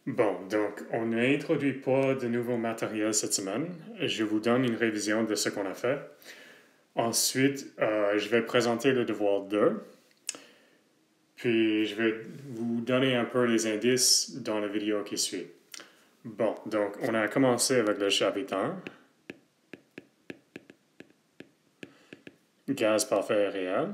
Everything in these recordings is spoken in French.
Bon, donc on n'introduit pas de nouveaux matériels cette semaine. Je vous donne une révision de ce qu'on a fait. Ensuite, je vais présenter le devoir 2. Puis je vais vous donner un peu les indices dans la vidéo qui suit. Bon, donc on a commencé avec le chapitre 1. Gaz parfait et réel.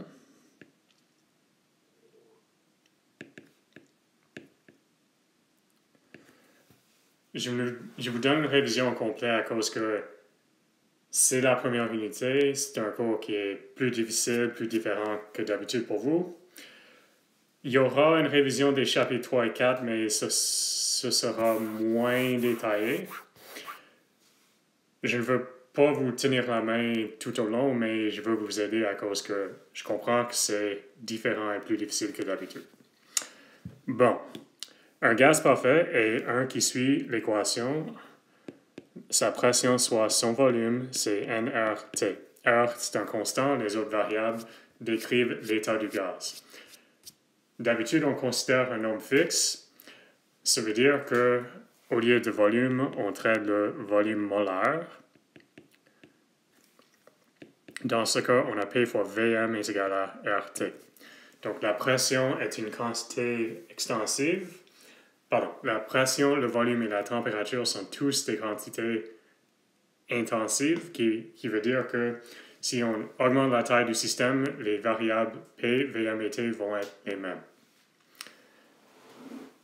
Je vous donne une révision complète à cause que c'est la première unité. C'est un cours qui est plus difficile, plus différent que d'habitude pour vous. Il y aura une révision des chapitres 3 et 4, mais ce sera moins détaillé. Je ne veux pas vous tenir la main tout au long, mais je veux vous aider à cause que je comprends que c'est différent et plus difficile que d'habitude. Bon, un gaz parfait est un qui suit l'équation. Sa pression soit son volume, c'est nRT. R, c'est un constant, les autres variables décrivent l'état du gaz. D'habitude, on considère un nombre fixe. Ça veut dire que au lieu de volume, on traite le volume molaire. Dans ce cas, on a P fois Vm est égal à RT. Donc la pression est une quantité extensive. Pardon, la pression, le volume et la température sont tous des quantités intensives, qui veut dire que si on augmente la taille du système, les variables P, Vm et T vont être les mêmes.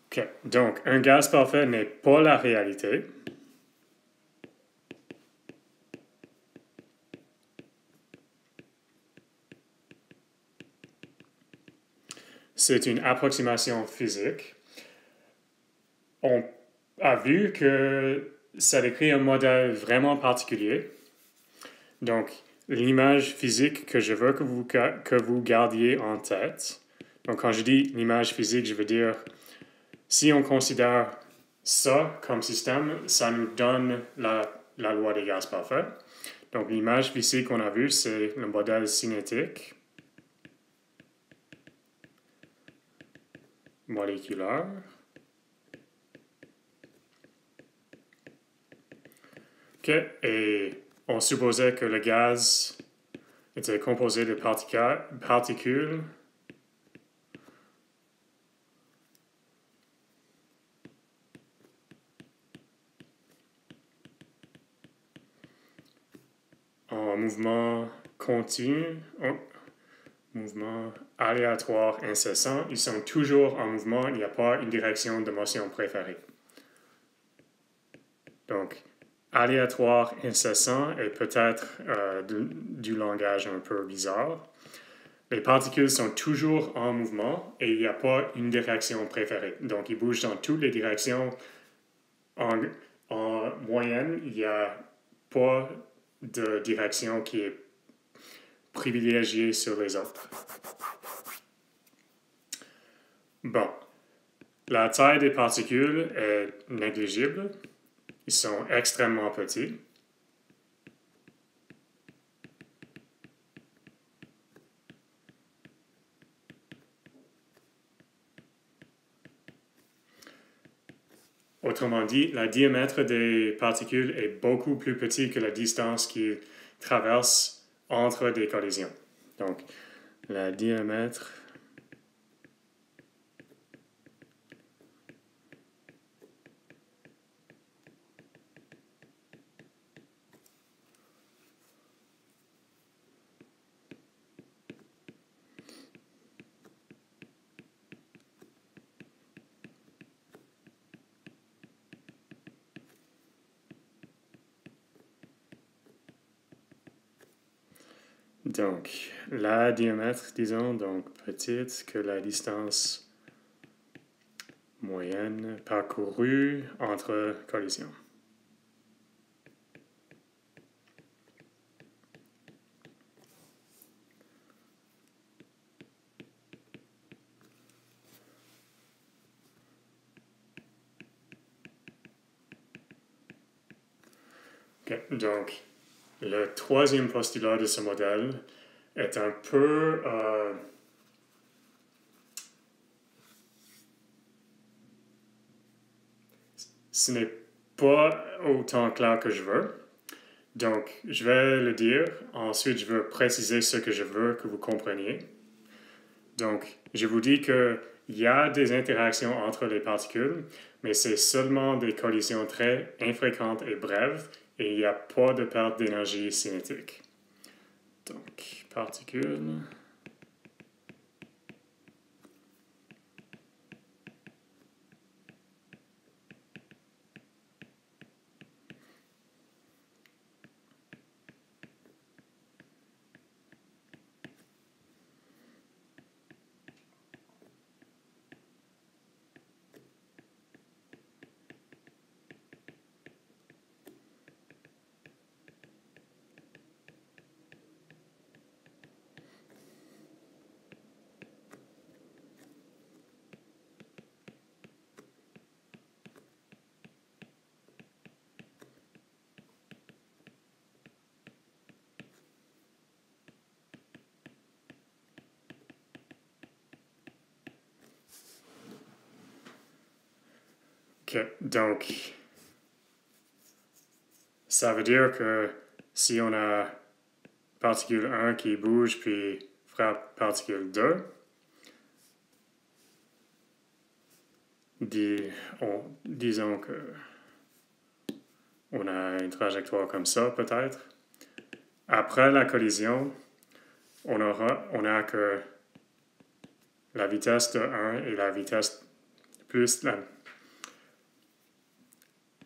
OK, donc un gaz parfait n'est pas la réalité. C'est une approximation physique. On a vu que ça décrit un modèle vraiment particulier. Donc, l'image physique que je veux que vous gardiez en tête. Donc, quand je dis l'image physique, je veux dire, si on considère ça comme système, ça nous donne la loi des gaz parfaits. Donc, l'image physique qu'on a vue, c'est le modèle cinétique moléculaire. OK, et on supposait que le gaz était composé de particules en mouvement continu, mouvement aléatoire incessant. Ils sont toujours en mouvement, il n'y a pas une direction de motion préférée. Donc, aléatoire incessant est peut-être du langage un peu bizarre. Les particules sont toujours en mouvement et il n'y a pas une direction préférée. Donc, ils bougent dans toutes les directions. En moyenne, il n'y a pas de direction qui est privilégiée sur les autres. Bon, la taille des particules est négligible. Ils sont extrêmement petits. Autrement dit, le diamètre des particules est beaucoup plus petit que la distance qu'ils traversent entre des collisions. Donc, le diamètre donc, la diamètre, disons, donc petite que la distance moyenne parcourue entre collisions. Okay. Donc, le troisième postulat de ce modèle est un peu ce n'est pas autant clair que je veux. Donc, je vais le dire. Ensuite, je veux préciser ce que je veux que vous compreniez. Donc, je vous dis qu'il y a des interactions entre les particules, mais c'est seulement des collisions très infréquentes et brèves, et il n'y a pas de perte d'énergie cinétique. Donc, particules. OK, donc, ça veut dire que si on a particule 1 qui bouge puis frappe particule 2, disons que on a une trajectoire comme ça peut-être. Après la collision, on a que la vitesse de 1 et la vitesse plus la,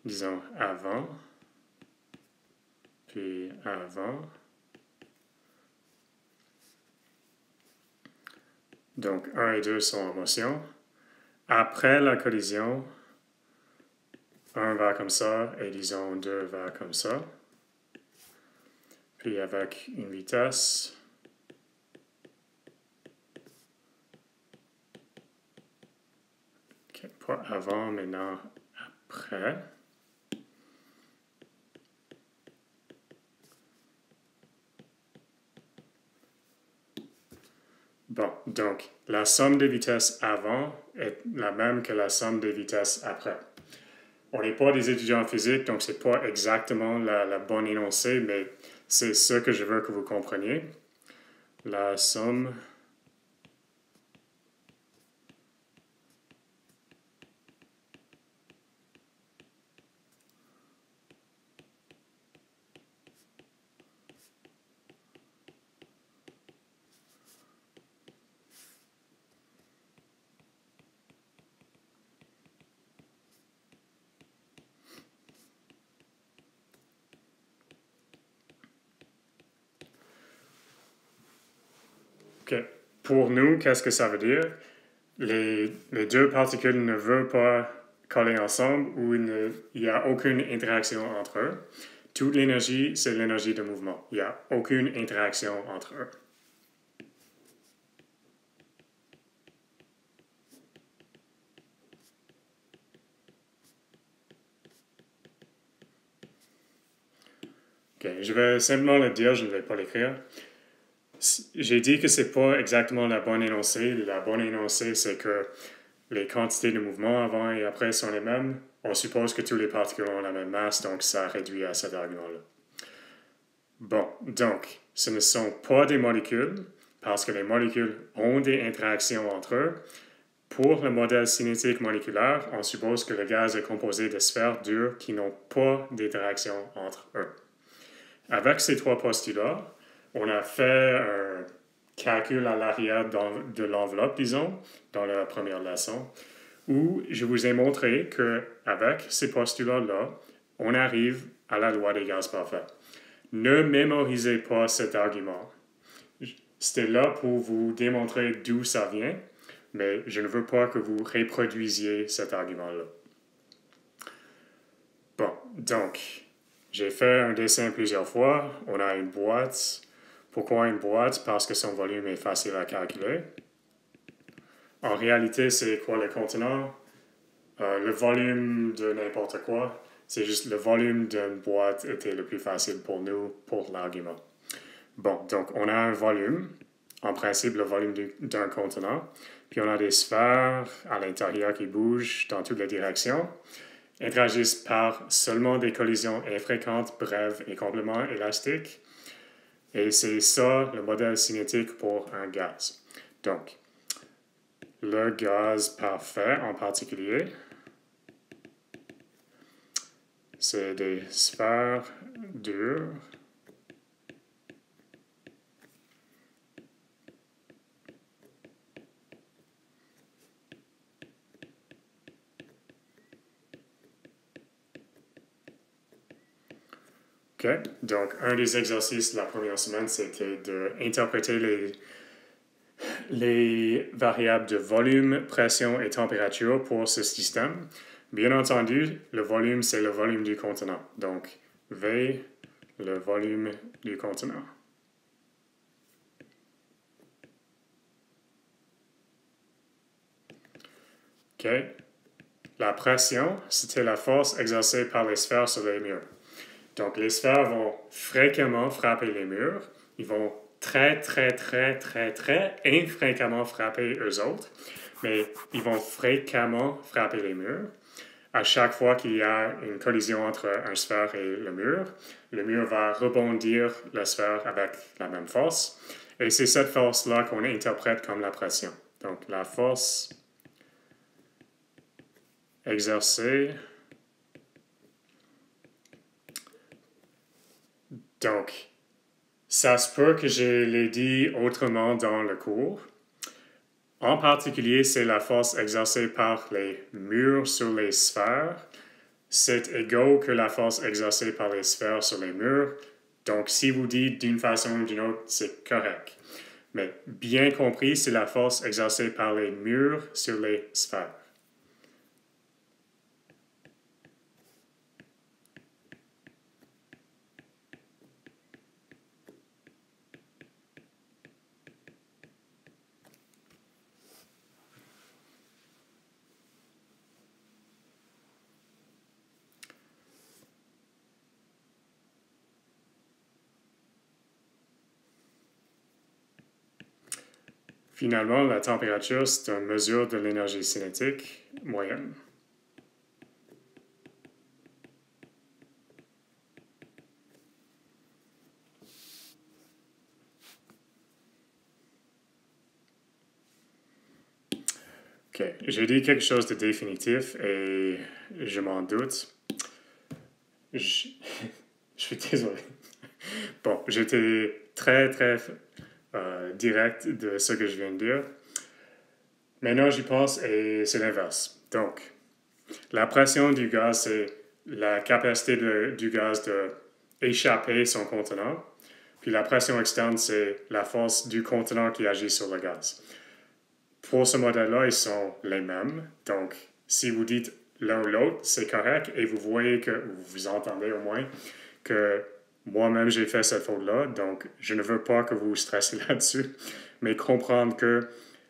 disons, avant, puis avant. Donc, 1 et 2 sont en motion. Après la collision, 1 va comme ça et disons 2 va comme ça. Puis avec une vitesse, okay, pas avant, maintenant après. Bon, donc la somme des vitesses avant est la même que la somme des vitesses après. On n'est pas des étudiants en physique, donc c'est pas exactement la bonne énoncée, mais c'est ce que je veux que vous compreniez. La somme Okay. Pour nous, qu'est-ce que ça veut dire? Les deux particules ne veulent pas coller ensemble ou il n'y a aucune interaction entre eux. Toute l'énergie, c'est l'énergie de mouvement. Il n'y a aucune interaction entre eux. Okay. Je vais simplement le dire, je ne vais pas l'écrire. J'ai dit que c'est pas exactement la bonne énoncée. La bonne énoncée, c'est que les quantités de mouvement avant et après sont les mêmes. On suppose que tous les particules ont la même masse, donc ça réduit à cet argument-là. Bon, donc, ce ne sont pas des molécules, parce que les molécules ont des interactions entre eux. Pour le modèle cinétique moléculaire, on suppose que le gaz est composé de sphères dures qui n'ont pas d'interaction entre eux. Avec ces trois postulats, on a fait un calcul à l'arrière de l'enveloppe, disons, dans la première leçon, où je vous ai montré qu'avec ces postulats-là, on arrive à la loi des gaz parfaits. Ne mémorisez pas cet argument. C'était là pour vous démontrer d'où ça vient, mais je ne veux pas que vous reproduisiez cet argument-là. Bon, donc, j'ai fait un dessin plusieurs fois. On a une boîte. Pourquoi une boîte? Parce que son volume est facile à calculer. En réalité, c'est quoi le contenant? Le volume de n'importe quoi. C'est juste le volume d'une boîte était le plus facile pour nous, pour l'argument. Bon, donc on a un volume, en principe le volume d'un contenant, puis on a des sphères à l'intérieur qui bougent dans toutes les directions, interagissent par seulement des collisions infréquentes, brèves et complètement élastiques. Et c'est ça le modèle cinétique pour un gaz. Donc, le gaz parfait en particulier, c'est des sphères dures OK? Donc, un des exercices de la première semaine, c'était d'interpréter les variables de volume, pression et température pour ce système. Bien entendu, le volume, c'est le volume du contenant. Donc, V, le volume du contenant. OK? La pression, c'était la force exercée par les sphères sur les murs. Donc, les sphères vont fréquemment frapper les murs. Ils vont très infréquemment frapper eux autres, mais ils vont fréquemment frapper les murs. À chaque fois qu'il y a une collision entre un sphère et le mur va rebondir la sphère avec la même force. Et c'est cette force-là qu'on interprète comme la pression. Donc, la force exercée. Donc, ça se peut que je l'ai dit autrement dans le cours. En particulier, c'est la force exercée par les murs sur les sphères. C'est égal que la force exercée par les sphères sur les murs. Donc, si vous dites d'une façon ou d'une autre, c'est correct. Mais bien compris, c'est la force exercée par les murs sur les sphères. Finalement, la température, c'est une mesure de l'énergie cinétique moyenne. OK, j'ai dit quelque chose de définitif et je m'en doute. Je suis désolé. Bon, j'étais très direct de ce que je viens de dire. Maintenant, j'y pense et c'est l'inverse. Donc, la pression du gaz, c'est la capacité du gaz d'échapper son contenant. Puis la pression externe, c'est la force du contenant qui agit sur le gaz. Pour ce modèle-là, ils sont les mêmes. Donc, si vous dites l'un ou l'autre, c'est correct et vous voyez que, vous entendez au moins, que moi-même j'ai fait cette faute-là. Donc, je ne veux pas que vous stressez là-dessus, mais comprendre que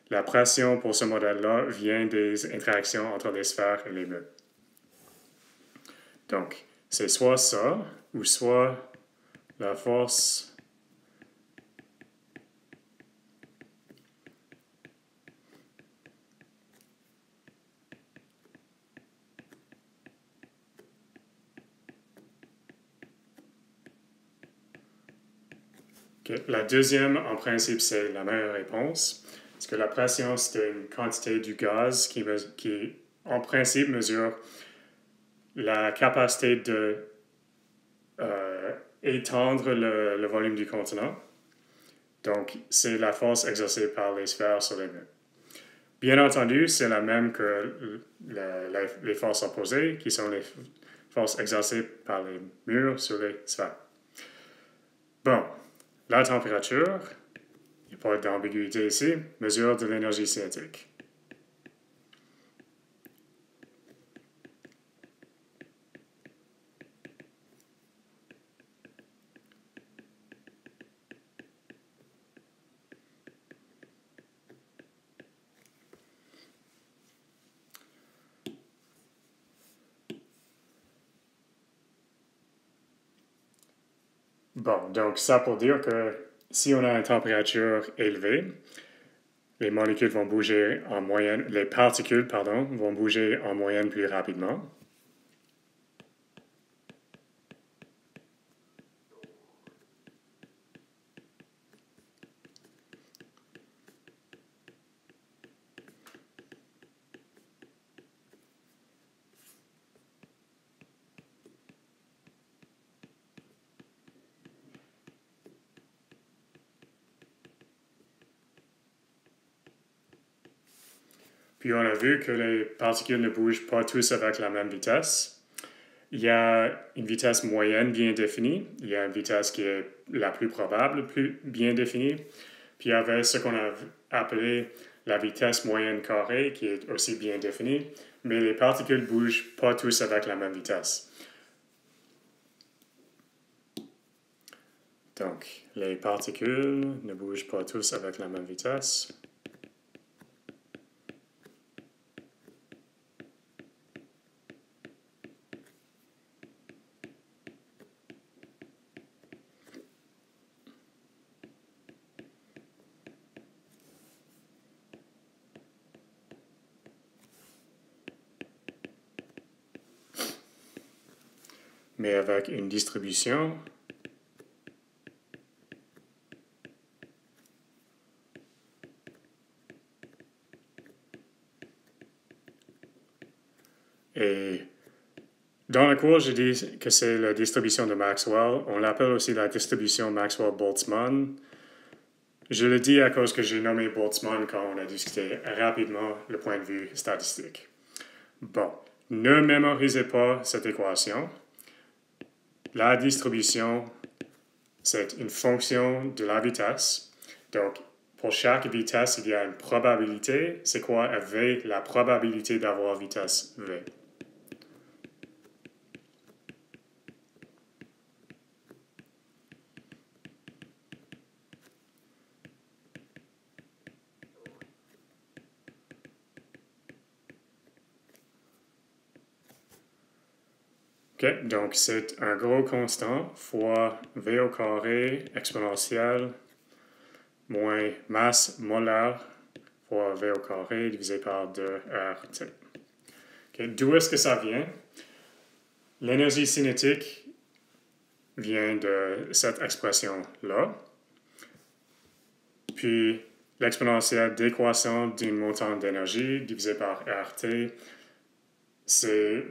la pression pour ce modèle-là vient des interactions entre les sphères et les murs. Donc, c'est soit ça, ou soit la force La deuxième, en principe, c'est la meilleure réponse. Parce que la pression, c'est une quantité du gaz qui en principe, mesure la capacité de étendre le volume du contenant. Donc, c'est la force exercée par les sphères sur les murs. Bien entendu, c'est la même que les forces opposées, qui sont les forces exercées par les murs sur les sphères. Bon, la température, il n'y a pas d'ambiguïté ici, mesure de l'énergie cinétique. Bon, donc ça pour dire que si on a une température élevée, les molécules vont bouger en moyenne, les particules, pardon, vont bouger en moyenne plus rapidement. Puis on a vu que les particules ne bougent pas tous avec la même vitesse. Il y a une vitesse moyenne bien définie. Il y a une vitesse qui est la plus probable, plus bien définie. Puis il y avait ce qu'on a appelé la vitesse moyenne carrée, qui est aussi bien définie. Mais les particules ne bougent pas tous avec la même vitesse. Donc, les particules ne bougent pas tous avec la même vitesse. Mais avec une distribution et dans le cours, j'ai dit que c'est la distribution de Maxwell. On l'appelle aussi la distribution Maxwell-Boltzmann. Je le dis à cause que j'ai nommé Boltzmann quand on a discuté rapidement le point de vue statistique. Bon, ne mémorisez pas cette équation. La distribution, c'est une fonction de la vitesse. Donc, pour chaque vitesse, il y a une probabilité. C'est quoi V? La probabilité d'avoir vitesse V. Okay, donc, c'est un gros constant fois V au carré exponentielle moins masse molaire fois V au carré divisé par 2RT. Okay, d'où est-ce que ça vient? L'énergie cinétique vient de cette expression-là. Puis, l'exponentielle décroissant d'une montante d'énergie divisé par RT, c'est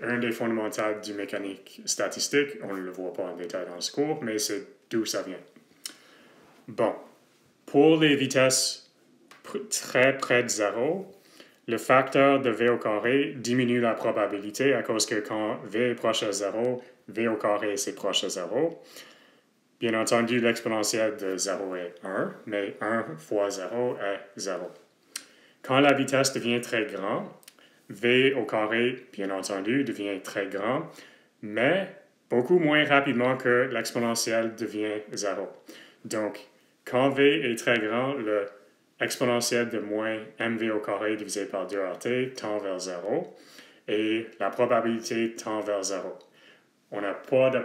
un des fondamentaux du mécanique statistique. On ne le voit pas en détail dans ce cours, mais c'est d'où ça vient. Bon, pour les vitesses très près de zéro, le facteur de V au carré diminue la probabilité à cause que quand V est proche à 0, V au carré c'est proche à 0. Bien entendu, l'exponentielle de 0 est 1, mais 1 fois 0 est 0. Quand la vitesse devient très grande, V au carré, bien entendu, devient très grand, mais beaucoup moins rapidement que l'exponentielle devient 0. Donc, quand V est très grand, l'exponentielle de moins mv au carré divisé par 2RT tend vers 0 et la probabilité tend vers 0. On n'a pas de...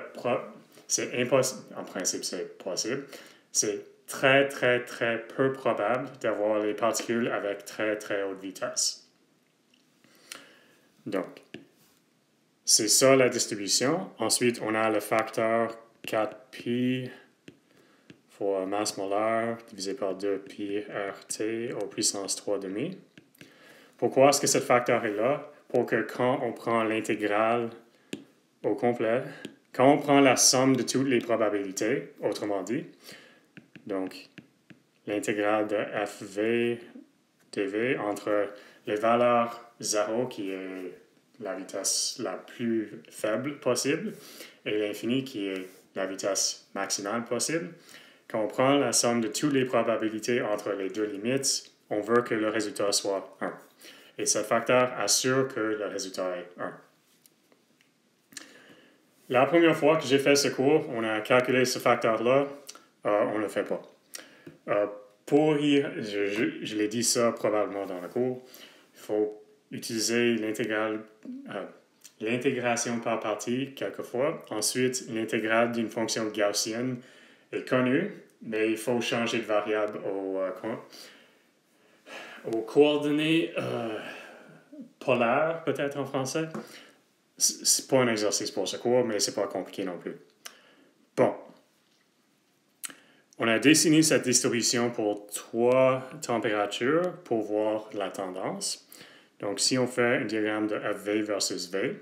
C'est impossible. En principe, c'est possible. C'est très, très, très peu probable d'avoir les particules avec très, très haute vitesse. Donc, c'est ça la distribution. Ensuite, on a le facteur 4pi fois masse molaire divisé par 2pi RT au puissance 3,5. Pourquoi est-ce que ce facteur est là? Pour que quand on prend l'intégrale au complet, quand on prend la somme de toutes les probabilités, autrement dit, donc l'intégrale de FV dV entre les valeurs 0 qui est la vitesse la plus faible possible et l'infini qui est la vitesse maximale possible. Quand on prend la somme de toutes les probabilités entre les deux limites, on veut que le résultat soit 1. Et ce facteur assure que le résultat est 1. La première fois que j'ai fait ce cours, on a calculé ce facteur-là, on ne le fait pas. Je l'ai dit ça probablement dans le cours, il faut utiliser l'intégration par partie quelquefois. Ensuite, l'intégrale d'une fonction gaussienne est connue, mais il faut changer de variable aux coordonnées polaires, peut-être en français. C'est pas un exercice pour ce cours, mais c'est pas compliqué non plus. Bon. On a dessiné cette distribution pour 3 températures pour voir la tendance. Donc, si on fait un diagramme de FV versus V,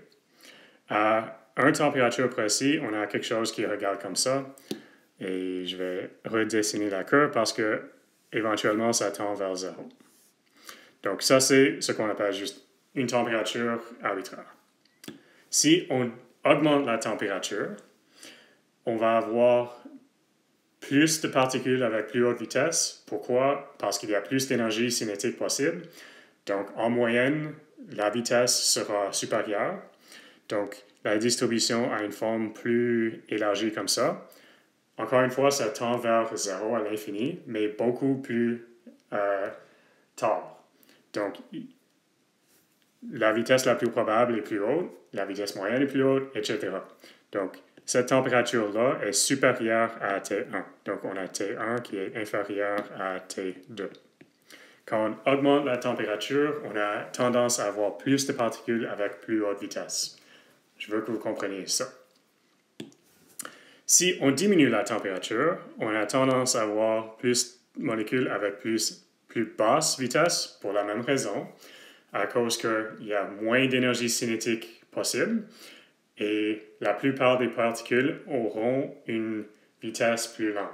à une température précise, on a quelque chose qui regarde comme ça. Et je vais redessiner la courbe parce que éventuellement, ça tend vers 0. Donc ça, c'est ce qu'on appelle juste une température arbitraire. Si on augmente la température, on va avoir plus de particules avec plus haute vitesse. Pourquoi? Parce qu'il y a plus d'énergie cinétique possible. Donc, en moyenne, la vitesse sera supérieure. Donc, la distribution a une forme plus élargie comme ça. Encore une fois, ça tend vers zéro à l'infini, mais beaucoup plus tard. Donc, la vitesse la plus probable est plus haute, la vitesse moyenne est plus haute, etc. Donc, cette température-là est supérieure à T1. Donc, on a T1 qui est inférieur à T2. Quand on augmente la température, on a tendance à avoir plus de particules avec plus haute vitesse. Je veux que vous compreniez ça. Si on diminue la température, on a tendance à avoir plus de molécules avec plus basse vitesse pour la même raison, à cause qu'il y a moins d'énergie cinétique possible et la plupart des particules auront une vitesse plus lente.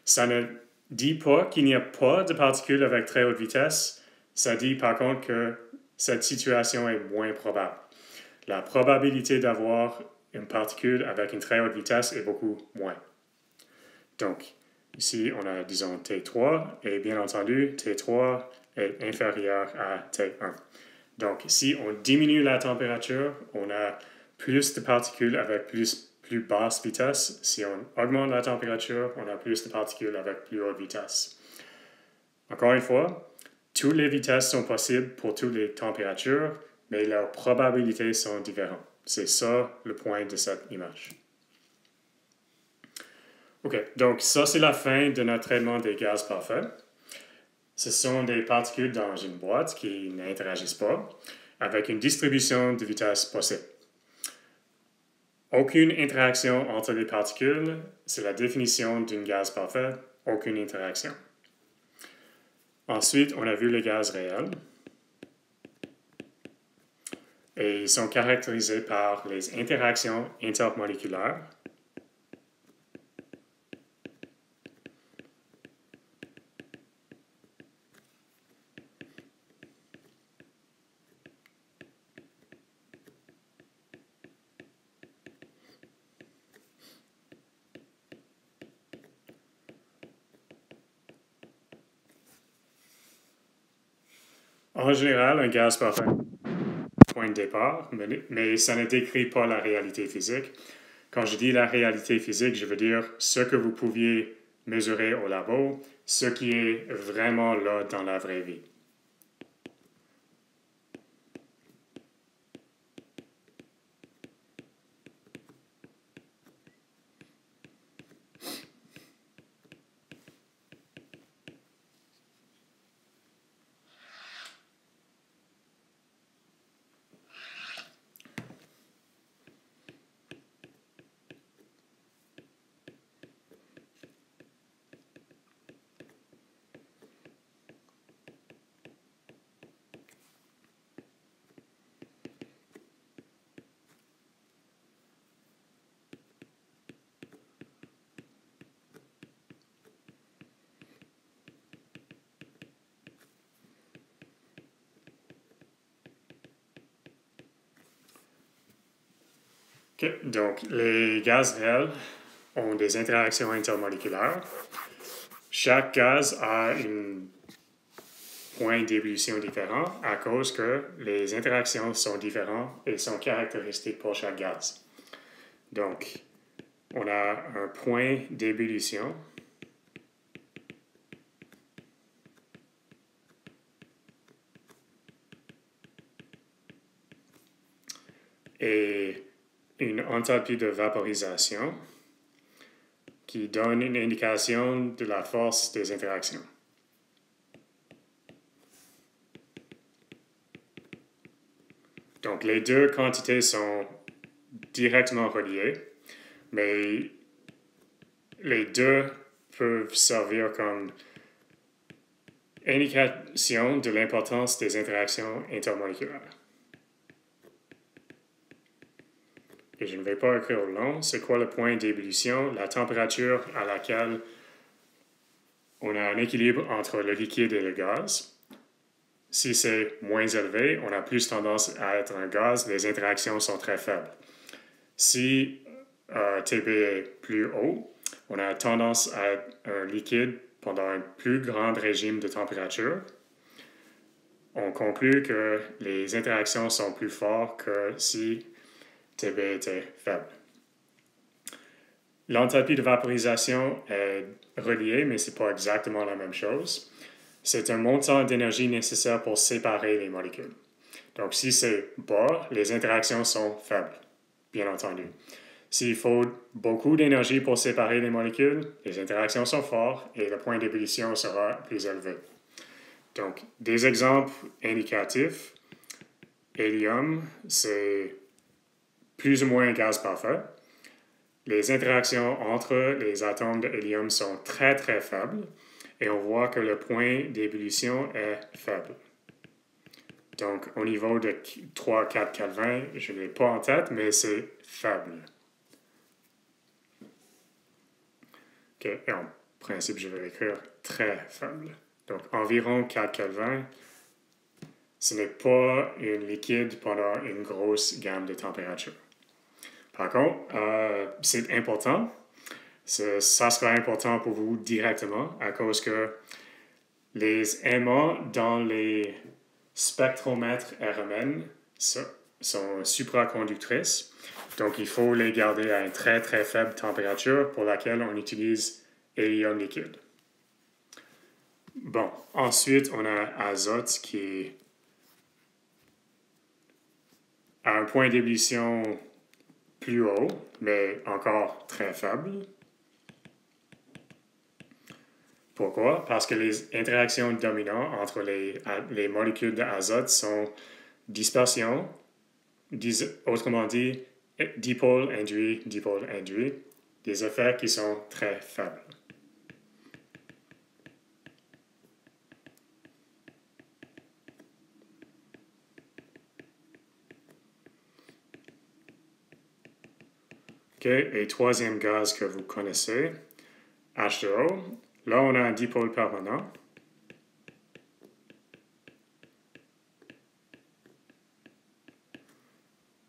Ça ne dit pas qu'il n'y a pas de particules avec très haute vitesse, ça dit par contre que cette situation est moins probable. La probabilité d'avoir une particule avec une très haute vitesse est beaucoup moins. Donc, ici, on a, disons, T3, et bien entendu, T3 est inférieur à T1. Donc, si on diminue la température, on a plus de particules avec plus basse vitesse. Si on augmente la température, on a plus de particules avec plus haute vitesse. Encore une fois, toutes les vitesses sont possibles pour toutes les températures, mais leurs probabilités sont différentes. C'est ça le point de cette image. OK, donc ça c'est la fin de notre traitement des gaz parfaits. Ce sont des particules dans une boîte qui n'interagissent pas, avec une distribution de vitesse possible. Aucune interaction entre les particules, c'est la définition d'un gaz parfait, aucune interaction. Ensuite, on a vu les gaz réels. Et ils sont caractérisés par les interactions intermoléculaires. En général, un gaz parfait point de départ, mais ça ne décrit pas la réalité physique. Quand je dis la réalité physique, je veux dire ce que vous pouviez mesurer au labo, ce qui est vraiment là dans la vraie vie. Okay. Donc, les gaz réels ont des interactions intermoléculaires. Chaque gaz a un point d'ébullition différent à cause que les interactions sont différentes et sont caractéristiques pour chaque gaz. Donc, on a un point d'ébullition et une enthalpie de vaporisation qui donne une indication de la force des interactions. Donc, les deux quantités sont directement reliées, mais les deux peuvent servir comme indication de l'importance des interactions intermoléculaires. Et je ne vais pas écrire au long, c'est quoi le point d'ébullition, la température à laquelle on a un équilibre entre le liquide et le gaz. si c'est moins élevé, on a plus tendance à être un gaz, les interactions sont très faibles. Si TB est plus haut, on a tendance à être un liquide pendant un plus grand régime de température. On conclut que les interactions sont plus fortes que si TB était faible. L'enthalpie de vaporisation est reliée, mais ce n'est pas exactement la même chose. C'est un montant d'énergie nécessaire pour séparer les molécules. Donc, si c'est bas, les interactions sont faibles, bien entendu. S'il faut beaucoup d'énergie pour séparer les molécules, les interactions sont fortes et le point d'ébullition sera plus élevé. Donc, des exemples indicatifs. Hélium, c'est plus ou moins un gaz parfait. Les interactions entre les atomes de hélium sont très, très faibles et on voit que le point d'ébullition est faible. Donc, au niveau de 3-4 Kelvin, je ne l'ai pas en tête, mais c'est faible. OK, et en principe, je vais l'écrire très faible. Donc, environ 4 Kelvin, ce n'est pas un liquide pendant une grosse gamme de températures. Par contre, c'est important. Ça sera important pour vous directement à cause que les aimants dans les spectromètres RMN sont supraconductrices. Donc, il faut les garder à une très, très faible température pour laquelle on utilise hélium liquide. Bon, ensuite, on a azote qui a un point d'ébullition plus haut, mais encore très faible. Pourquoi? Parce que les interactions dominantes entre les molécules d'azote sont dispersion, autrement dit, dipôle induit, des effets qui sont très faibles. OK, et troisième gaz que vous connaissez, H2O. Là, on a un dipôle permanent.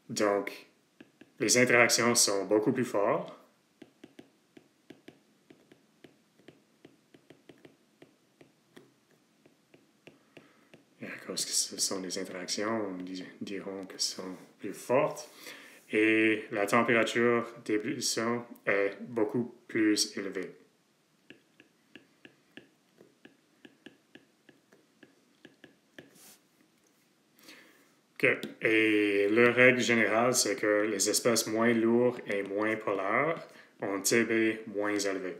Donc, les interactions sont beaucoup plus fortes. Et à cause que ce sont des interactions, on diront que ce sont plus fortes. Et la température d'ébullition est beaucoup plus élevée. Okay. Et la règle générale, c'est que les espèces moins lourdes et moins polaires ont TB moins élevé.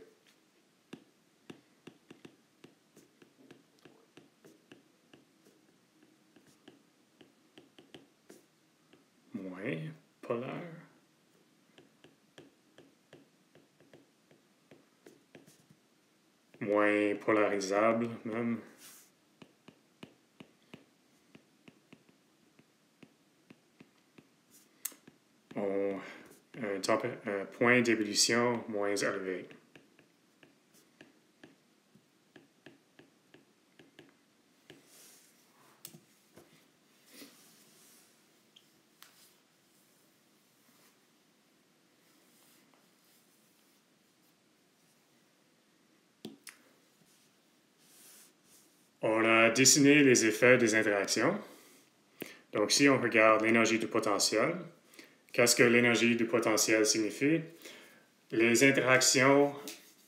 Moins polaire. Moins polarisable, même. Ont un point d'ébullition moins élevé. On a dessiné les effets des interactions. Donc, si on regarde l'énergie du potentiel, qu'est-ce que l'énergie du potentiel signifie? Les interactions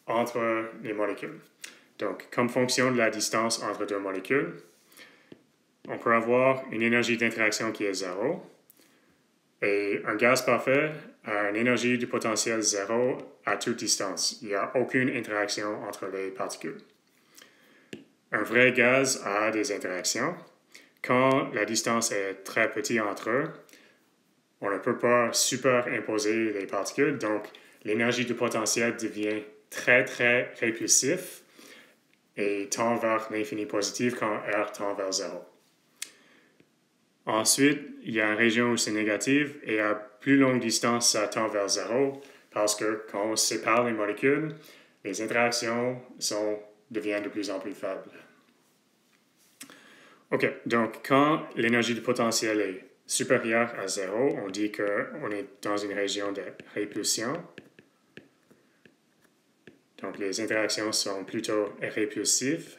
entre les molécules. Donc, comme fonction de la distance entre deux molécules, on peut avoir une énergie d'interaction qui est zéro. Et un gaz parfait a une énergie du potentiel zéro à toute distance. Il n'y a aucune interaction entre les particules. Un vrai gaz a des interactions. Quand la distance est très petite entre eux, on ne peut pas superimposer les particules, donc l'énergie du potentiel devient très, très répulsif et tend vers l'infini positif quand R tend vers 0. Ensuite, il y a une région où c'est négatif et à plus longue distance, ça tend vers 0 parce que quand on sépare les molécules, les interactions deviennent de plus en plus faibles. OK, donc quand l'énergie du potentiel est supérieure à 0, on dit qu'on est dans une région de répulsion. Donc les interactions sont plutôt répulsives,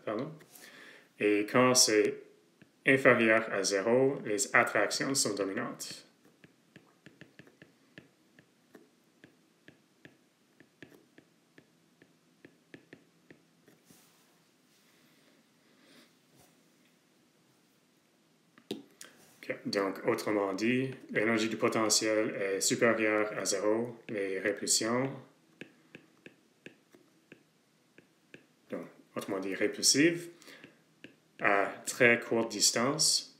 pardon. Et quand c'est inférieur à 0, les attractions sont dominantes. Okay. Donc, autrement dit, l'énergie du potentiel est supérieure à 0, les répulsions, donc, autrement dit, répulsives, à très courte distance.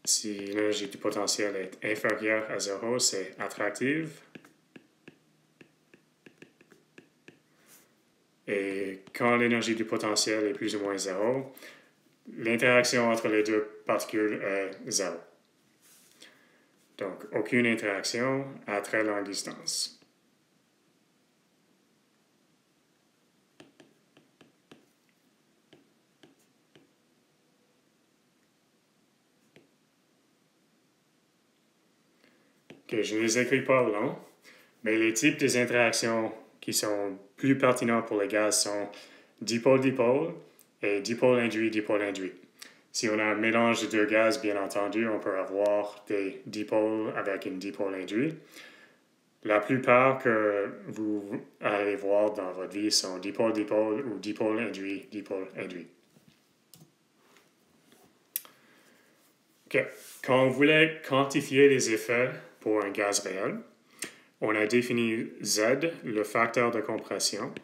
Si l'énergie du potentiel est inférieure à 0, c'est attractive. Et quand l'énergie du potentiel est plus ou moins 0, l'interaction entre les deux particules est 0. Donc, aucune interaction à très longue distance. Okay, je ne les écris pas long, mais les types des interactions qui sont plus pertinents pour les gaz sont dipôle-dipôle et dipôle-induit-dipôle-induit. Si on a un mélange de deux gaz, bien entendu, on peut avoir des dipôles avec une dipôle induit. La plupart que vous allez voir dans votre vie sont dipôle-dipôle ou dipôle induit-dipôle induit. Okay. Quand on voulait quantifier les effets pour un gaz réel, on a défini Z, le facteur de compression.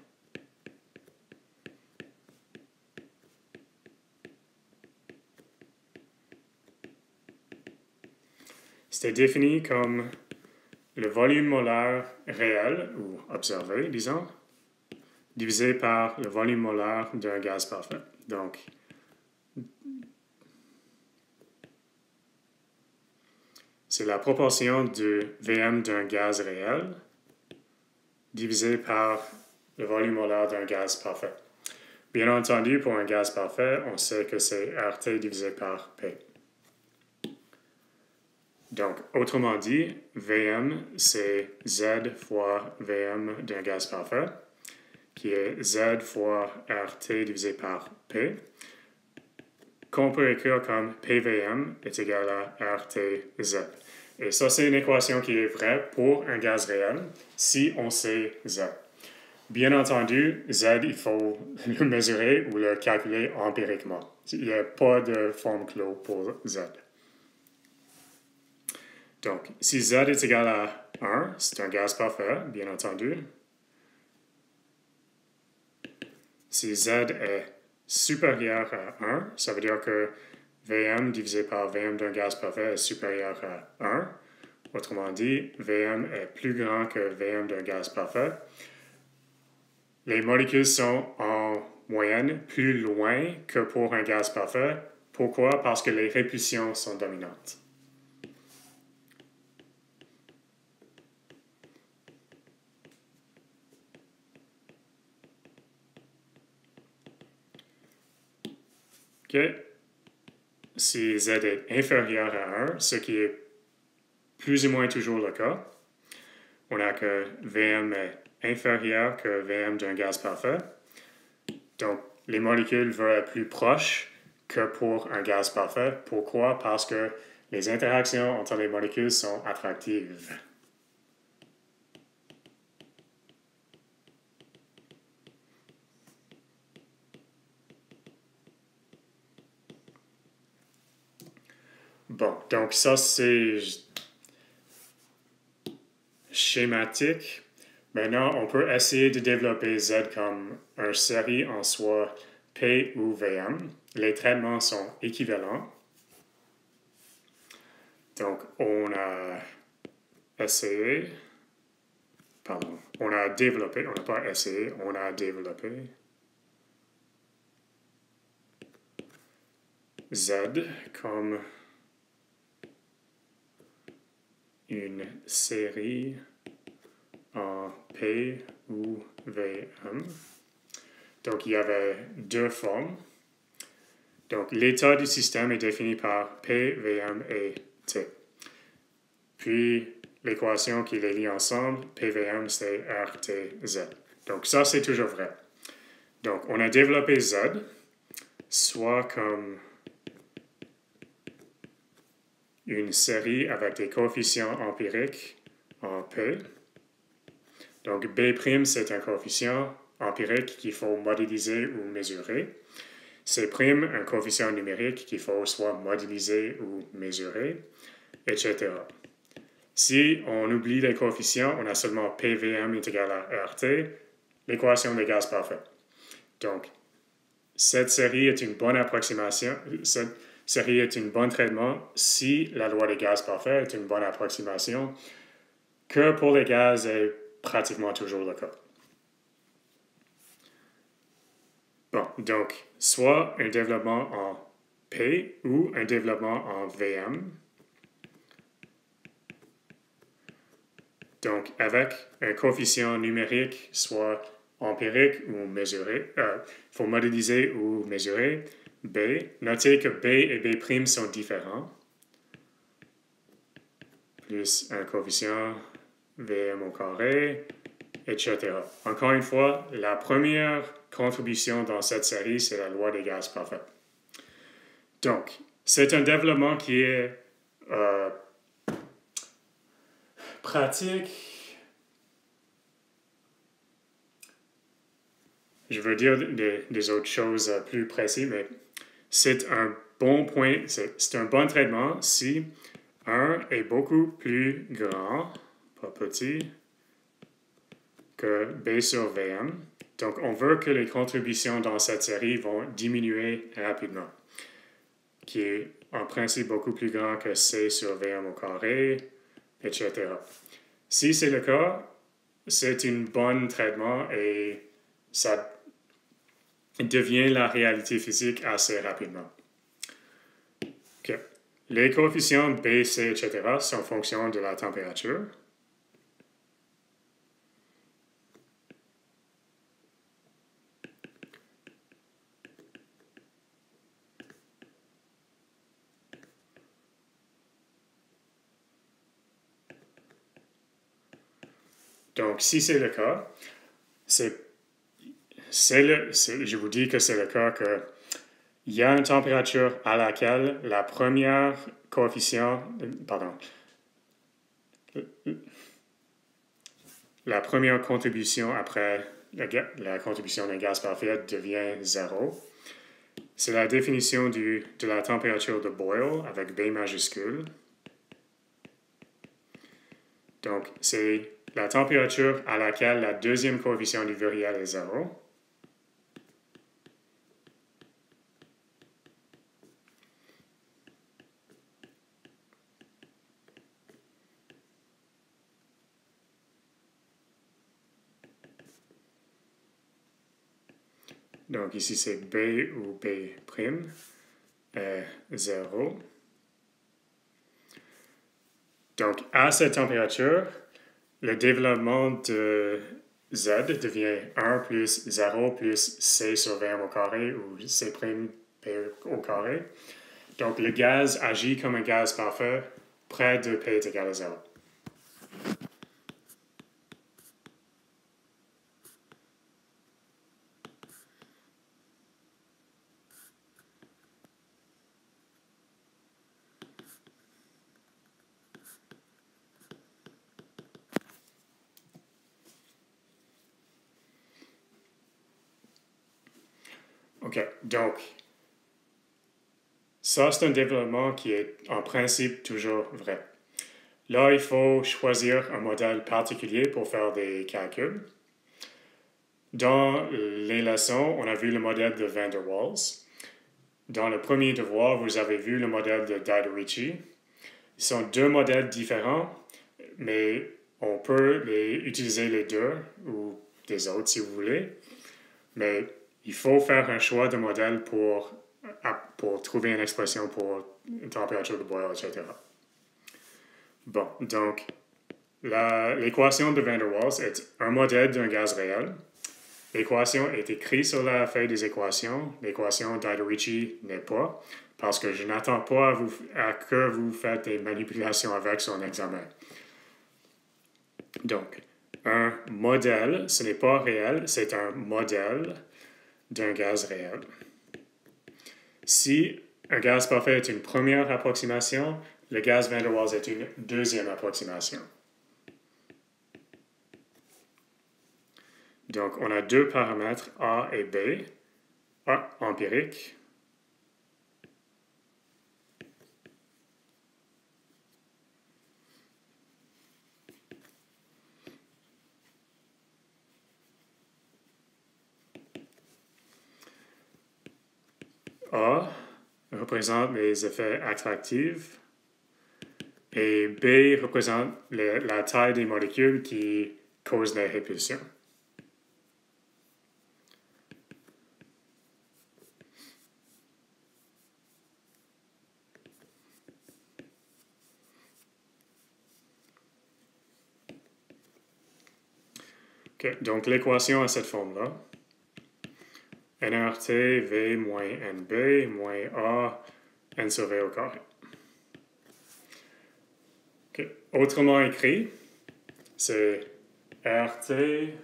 C'était défini comme le volume molaire réel, ou observé, disons, divisé par le volume molaire d'un gaz parfait. Donc, c'est la proportion de Vm d'un gaz réel divisé par le volume molaire d'un gaz parfait. Bien entendu, pour un gaz parfait, on sait que c'est RT divisé par P. Donc, autrement dit, Vm, c'est Z fois Vm d'un gaz parfait, qui est Z fois RT divisé par P, qu'on peut écrire comme PVM est égal à RTZ. Et ça, c'est une équation qui est vraie pour un gaz réel si on sait Z. Bien entendu, Z, il faut le mesurer ou le calculer empiriquement. Il n'y a pas de forme clos pour Z. Donc, si Z est égal à 1, c'est un gaz parfait, bien entendu. Si Z est supérieur à 1, ça veut dire que Vm divisé par Vm d'un gaz parfait est supérieur à 1. Autrement dit, Vm est plus grand que Vm d'un gaz parfait. Les molécules sont en moyenne plus loin que pour un gaz parfait. Pourquoi? Parce que les répulsions sont dominantes. OK. Si Z est inférieur à 1, ce qui est plus ou moins toujours le cas, on a que Vm est inférieur que Vm d'un gaz parfait. Donc, les molécules vont être plus proches que pour un gaz parfait. Pourquoi? Parce que les interactions entre les molécules sont attractives. Bon, donc ça c'est schématique. Maintenant, on peut essayer de développer Z comme une série en soi P ou Vm. Les traitements sont équivalents. Donc, on a essayé, pardon, on a développé, on n'a pas essayé, on a développé Z comme une série en P ou VM. Donc, il y avait deux formes. Donc, l'état du système est défini par P, VM et T. Puis, l'équation qui les lie ensemble, PVM, c'est RTZ. Donc, ça, c'est toujours vrai. Donc, on a développé Z, soit comme une série avec des coefficients empiriques en P. Donc, B', c'est un coefficient empirique qu'il faut modéliser ou mesurer. C', un coefficient numérique qu'il faut soit modéliser ou mesurer, etc. Si on oublie les coefficients, on a seulement PVM est égal à RT, l'équation des gaz parfaits. Donc, cette série est une bonne approximation, cette série est un bon traitement si la loi des gaz parfaits est une bonne approximation, que pour les gaz est pratiquement toujours le cas. Bon, donc, soit un développement en P ou un développement en VM. Donc, avec un coefficient numérique, soit empirique ou mesuré, il faut modéliser ou mesurer B. Notez que B et B' sont différents. Plus un coefficient VM au carré, etc. Encore une fois, la première contribution dans cette série, c'est la loi des gaz parfaits. Donc, c'est un développement qui est pratique. Je veux dire des autres choses plus précises, mais c'est un bon point, c'est un bon traitement si 1 est beaucoup plus grand, pas petit, que B sur VM. Donc, on veut que les contributions dans cette série vont diminuer rapidement, qui est en principe beaucoup plus grand que C sur VM au carré, etc. Si c'est le cas, c'est un bon traitement et ça devient la réalité physique assez rapidement. Okay. Les coefficients B, C, etc. sont en fonction de la température. Donc, si c'est le cas, je vous dis que c'est le cas qu'il y a une température à laquelle la première la première contribution après la contribution d'un gaz parfait devient 0. C'est la définition de la température de Boyle avec B majuscule. Donc, c'est la température à laquelle la deuxième coefficient du virial est 0. Donc, ici, c'est B ou B', 0. Donc, à cette température, le développement de Z devient 1 plus 0 plus C sur VM au carré ou C' P au carré. Donc, le gaz agit comme un gaz parfait près de P est égal à 0. OK, donc, ça, c'est un développement qui est en principe toujours vrai. Là, il faut choisir un modèle particulier pour faire des calculs. Dans les leçons, on a vu le modèle de Van der Waals. Dans le premier devoir, vous avez vu le modèle de Didericci. Ils sont deux modèles différents, mais on peut utiliser les deux ou des autres si vous voulez. Mais il faut faire un choix de modèle pour trouver une expression pour une température de Boyle, etc. Bon, donc, l'équation de Van der Waals est un modèle d'un gaz réel. L'équation est écrite sur la feuille des équations. L'équation d'Iderici n'est pas, parce que je n'attends pas à que vous faites des manipulations avec son examen. Donc, un modèle, ce n'est pas réel, c'est un modèle d'un gaz réel. Si un gaz parfait est une première approximation, le gaz Van der Waals est une deuxième approximation. Donc, on a deux paramètres A et B, A empirique, A représente les effets attractifs et B représente la taille des molécules qui causent la répulsion. Okay, donc l'équation a cette forme-là. nRT V moins NB moins A N sur V au carré. Okay. Autrement écrit, c'est RT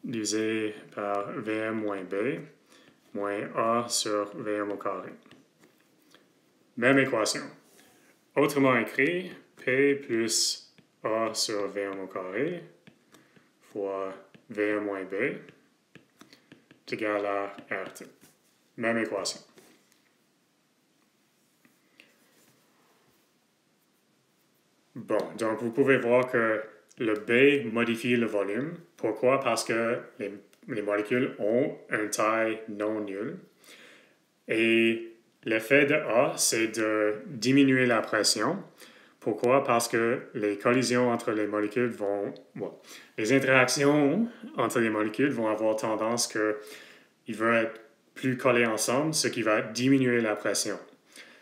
divisé par Vm moins B moins A sur Vm au carré. Même équation. Autrement écrit, P plus A sur Vm au carré fois Vm moins B est égal à RT. Même équation. Bon, donc vous pouvez voir que le B modifie le volume. Pourquoi? Parce que les molécules ont une taille non nulle. Et l'effet de A, c'est de diminuer la pression. Pourquoi? Parce que les collisions entre les molécules vont... Bon, les interactions entre les molécules vont avoir tendance qu'ils vont être plus collés ensemble, ce qui va diminuer la pression.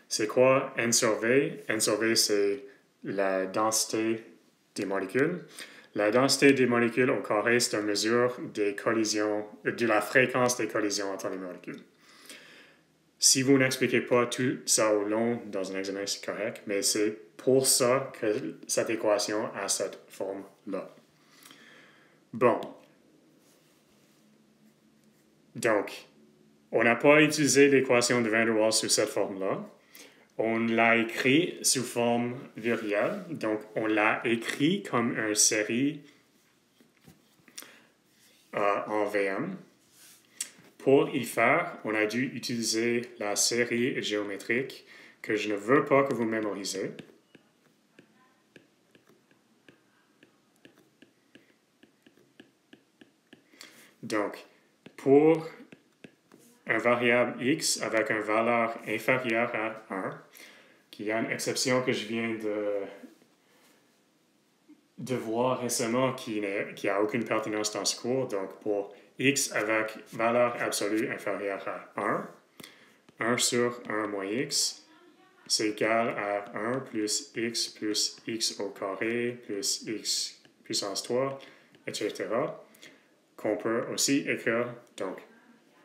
C'est quoi N sur V? N sur V, c'est la densité des molécules. La densité des molécules au carré, c'est une mesure des collisions, de la fréquence des collisions entre les molécules. Si vous n'expliquez pas tout ça au long dans un examen, c'est correct, mais c'est pour ça que cette équation a cette forme-là. Bon. Donc, on n'a pas utilisé l'équation de Van der Waals sous cette forme-là. On l'a écrit sous forme virielle, donc on l'a écrit comme une série en VM. Pour y faire, on a dû utiliser la série géométrique que je ne veux pas que vous mémorisez. Donc, pour un variable x avec une valeur inférieure à 1, qui y a une exception que je viens de voir récemment qui n'a aucune pertinence dans ce cours. Donc, pour x avec valeur absolue inférieure à 1, 1 sur 1 moins x, c'est égal à 1 plus x au carré plus x puissance 3, etc., qu'on peut aussi écrire. Donc,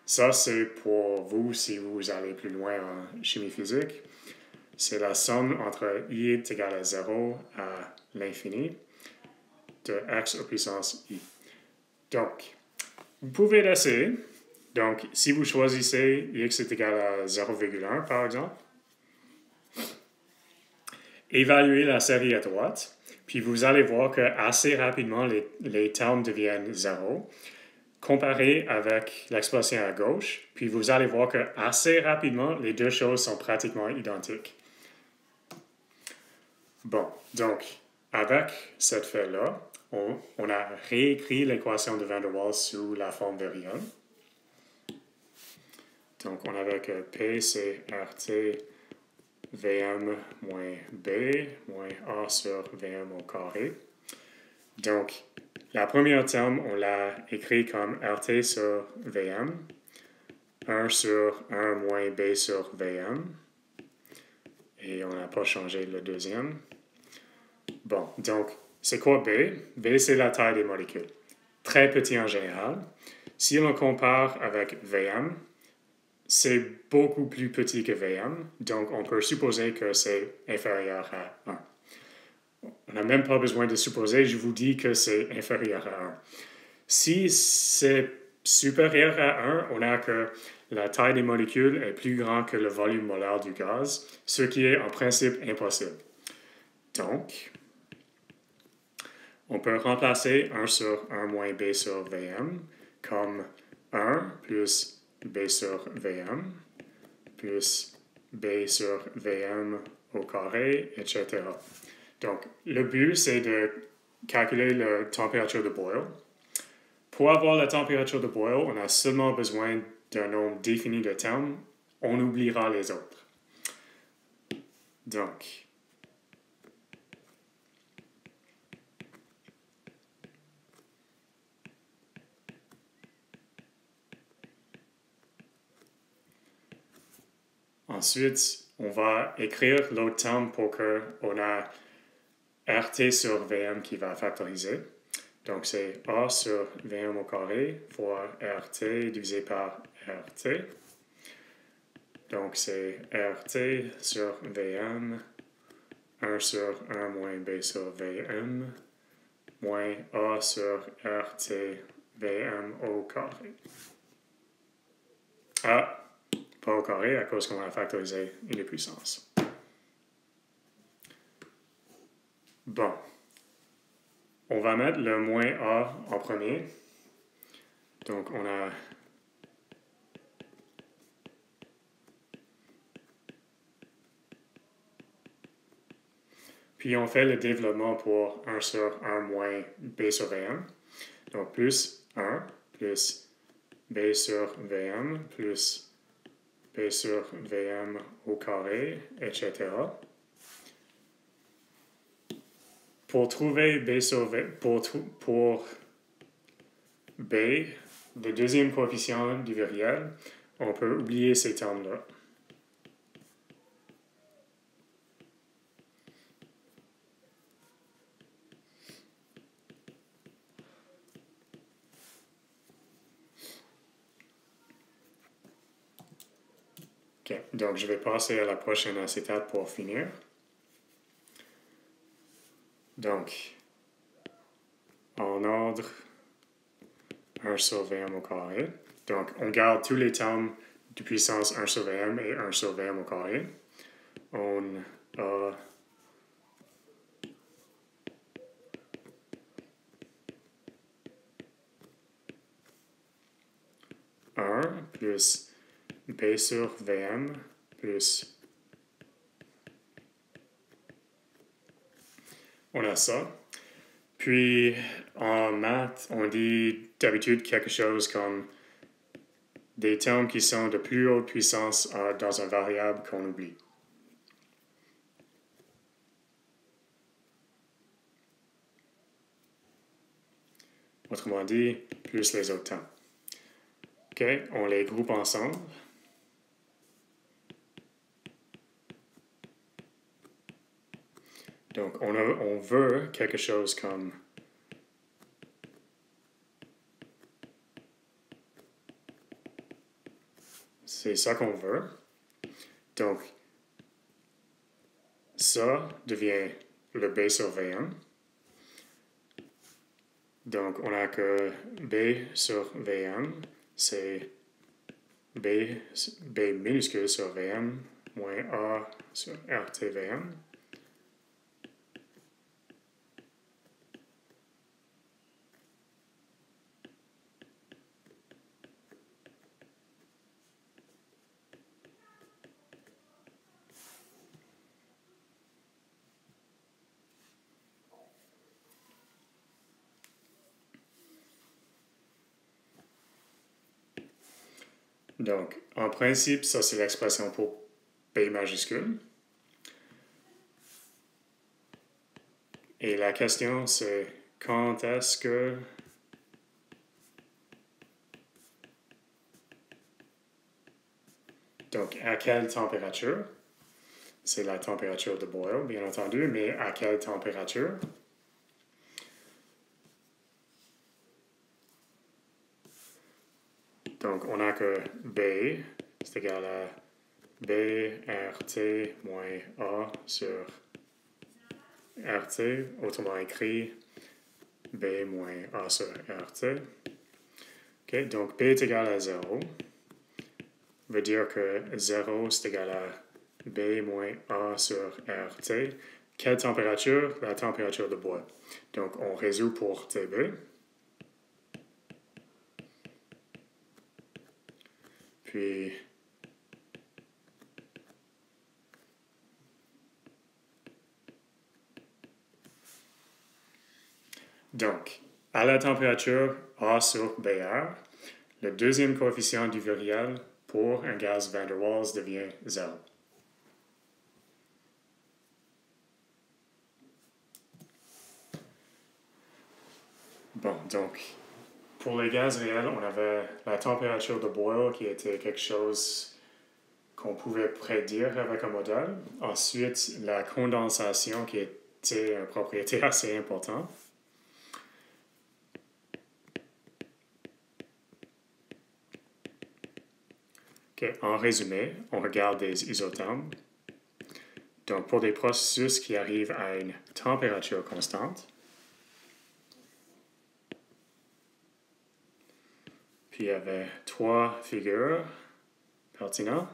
ça, c'est pour vous si vous allez plus loin en chimie physique. C'est la somme entre i est égal à 0 à l'infini de x aux puissance i. Donc, vous pouvez l'essayer. Donc, si vous choisissez x est égal à 0,1, par exemple, évaluez la série à droite, puis vous allez voir que assez rapidement, les termes deviennent 0. Comparez avec l'expression à gauche, puis vous allez voir que assez rapidement, les deux choses sont pratiquement identiques. Bon, donc, avec cette fait-là, on a réécrit l'équation de Van der Waals sous la forme virielle. Donc, on avait que P, c'est RT Vm moins B moins A sur Vm au carré. Donc, la première terme, on l'a écrit comme RT sur Vm, 1 sur 1 moins B sur Vm, et on n'a pas changé le deuxième. Bon, donc, c'est quoi B? B, c'est la taille des molécules. Très petit en général. Si on compare avec VM, c'est beaucoup plus petit que VM, donc on peut supposer que c'est inférieur à 1. On n'a même pas besoin de supposer, je vous dis que c'est inférieur à 1. Si c'est supérieur à 1, on a que la taille des molécules est plus grande que le volume molaire du gaz, ce qui est en principe impossible. Donc, on peut remplacer 1 sur 1 moins B sur Vm comme 1 plus B sur Vm plus B sur Vm au carré, etc. Donc, le but, c'est de calculer la température de Boyle. Pour avoir la température de Boyle, on a seulement besoin d'un nombre défini de termes. On oubliera les autres. Donc, ensuite, on va écrire l'autre terme pour qu'on a RT sur Vm qui va factoriser. Donc, c'est A sur Vm au carré fois RT divisé par RT. Donc, c'est RT sur Vm, 1 sur 1 moins B sur Vm, moins A sur RT Vm au carré. Ah, pas au carré à cause qu'on a factorisé une puissance. Bon. On va mettre le moins A en premier. Donc, on a puis on fait le développement pour 1 sur 1 moins B sur Vm. Donc, plus 1 plus B sur Vm plus B sur Vm au carré, etc. Pour trouver B sur V, pour B, le deuxième coefficient du viriel, on peut oublier ces termes-là. Okay. Donc, je vais passer à la prochaine acétate pour finir. Donc, en ordre, 1 sur Vm au carré. Donc, on garde tous les termes de puissance 1 sur Vm et 1 sur Vm au carré. On a plus B sur Vm plus... On a ça. Puis, en maths, on dit d'habitude quelque chose comme des termes qui sont de plus haute puissance dans une variable qu'on oublie. Autrement dit, plus les autres termes. OK, on les groupe ensemble. Donc, on veut quelque chose comme c'est ça qu'on veut. Donc, ça devient le B sur Vm. Donc, on a que B sur Vm, c'est B minuscule sur Vm moins A sur RTVM. Donc, en principe, ça c'est l'expression pour B majuscule. Et la question c'est quand est-ce que donc à quelle température? c'est la température de boil, bien entendu, mais à quelle température? Donc, on a que B, c'est égal à B RT moins A sur RT, autrement écrit B moins A sur RT. Okay, donc, B est égal à 0. Veut dire que 0, c'est égal à B moins A sur RT. Quelle température? La température de bois. Donc, on résout pour TB. Puis, donc, à la température A sur BR, le deuxième coefficient du virial pour un gaz van der Waals devient 0. Bon, donc, pour les gaz réels, on avait la température de boil qui était quelque chose qu'on pouvait prédire avec un modèle. Ensuite, la condensation qui était une propriété assez importante. Okay. En résumé, on regarde des isothermes. Donc, pour des processus qui arrivent à une température constante, puis il y avait 3 figures pertinentes.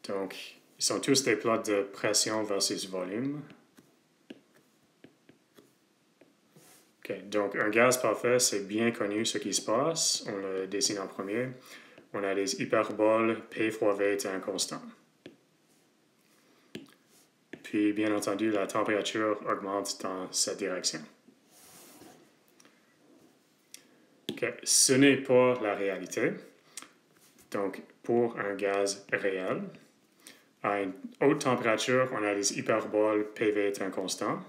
Donc, ils sont tous des plots de pression versus volume. Okay. Donc, un gaz parfait, c'est bien connu ce qui se passe. On le dessine en premier. On a les hyperboles, P fois V est un constant. Puis, bien entendu, la température augmente dans cette direction. Okay. Ce n'est pas la réalité. Donc, pour un gaz réel, à une haute température, on a les hyperboles, PV est un constant.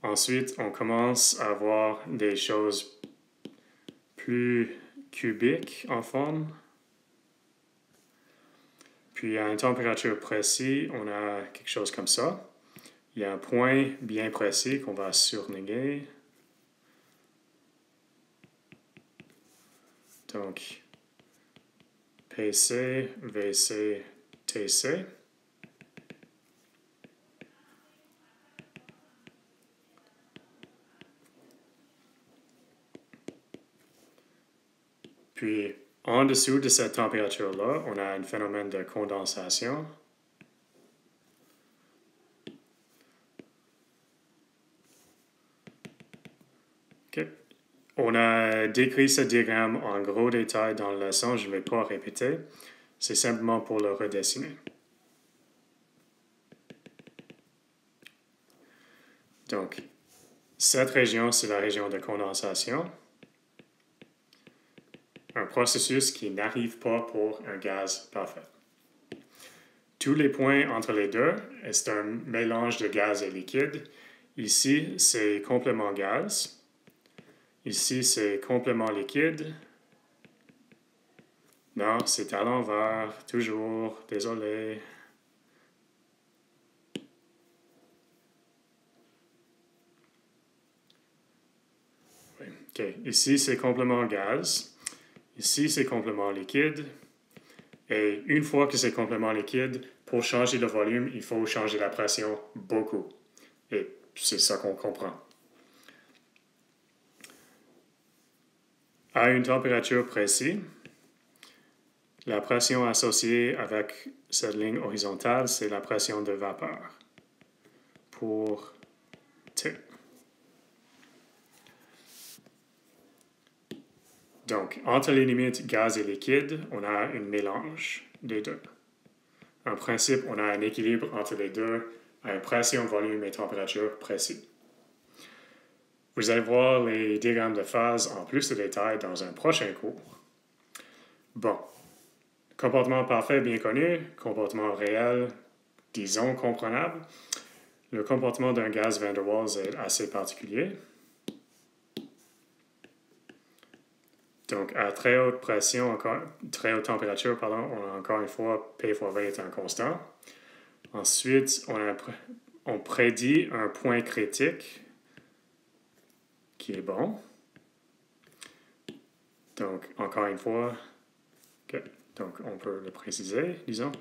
Ensuite, on commence à avoir des choses plus cubiques en forme. Puis, à une température précise, on a quelque chose comme ça. Il y a un point bien précis qu'on va surligner. Donc, PC, VC, TC. Puis, en dessous de cette température-là, on a un phénomène de condensation. Okay. On a décrit ce diagramme en gros détail dans la leçon, je ne vais pas répéter. C'est simplement pour le redessiner. Donc, cette région, c'est la région de condensation. Un processus qui n'arrive pas pour un gaz parfait. Tous les points entre les deux, c'est un mélange de gaz et liquide. Ici, c'est complément gaz. Ici, c'est complément liquide. Non, c'est à l'envers, toujours, désolé. Oui. OK, ici, c'est complément gaz. Ici, c'est complément liquide. Et une fois que c'est complément liquide, pour changer le volume, il faut changer la pression beaucoup. Et c'est ça qu'on comprend. À une température précise, la pression associée avec cette ligne horizontale, c'est la pression de vapeur pour T. Donc, entre les limites gaz et liquide, on a un mélange des deux. En principe, on a un équilibre entre les deux à une pression, volume et température précis. Vous allez voir les diagrammes de phase en plus de détails dans un prochain cours. Bon, comportement parfait bien connu, comportement réel, disons comprenable. Le comportement d'un gaz van der Waals est assez particulier. Donc, à très haute pression, très haute température, on a encore une fois P fois V est un constant. Ensuite, on prédit un point critique qui est bon. Donc, encore une fois, okay. Donc on peut le préciser, disons.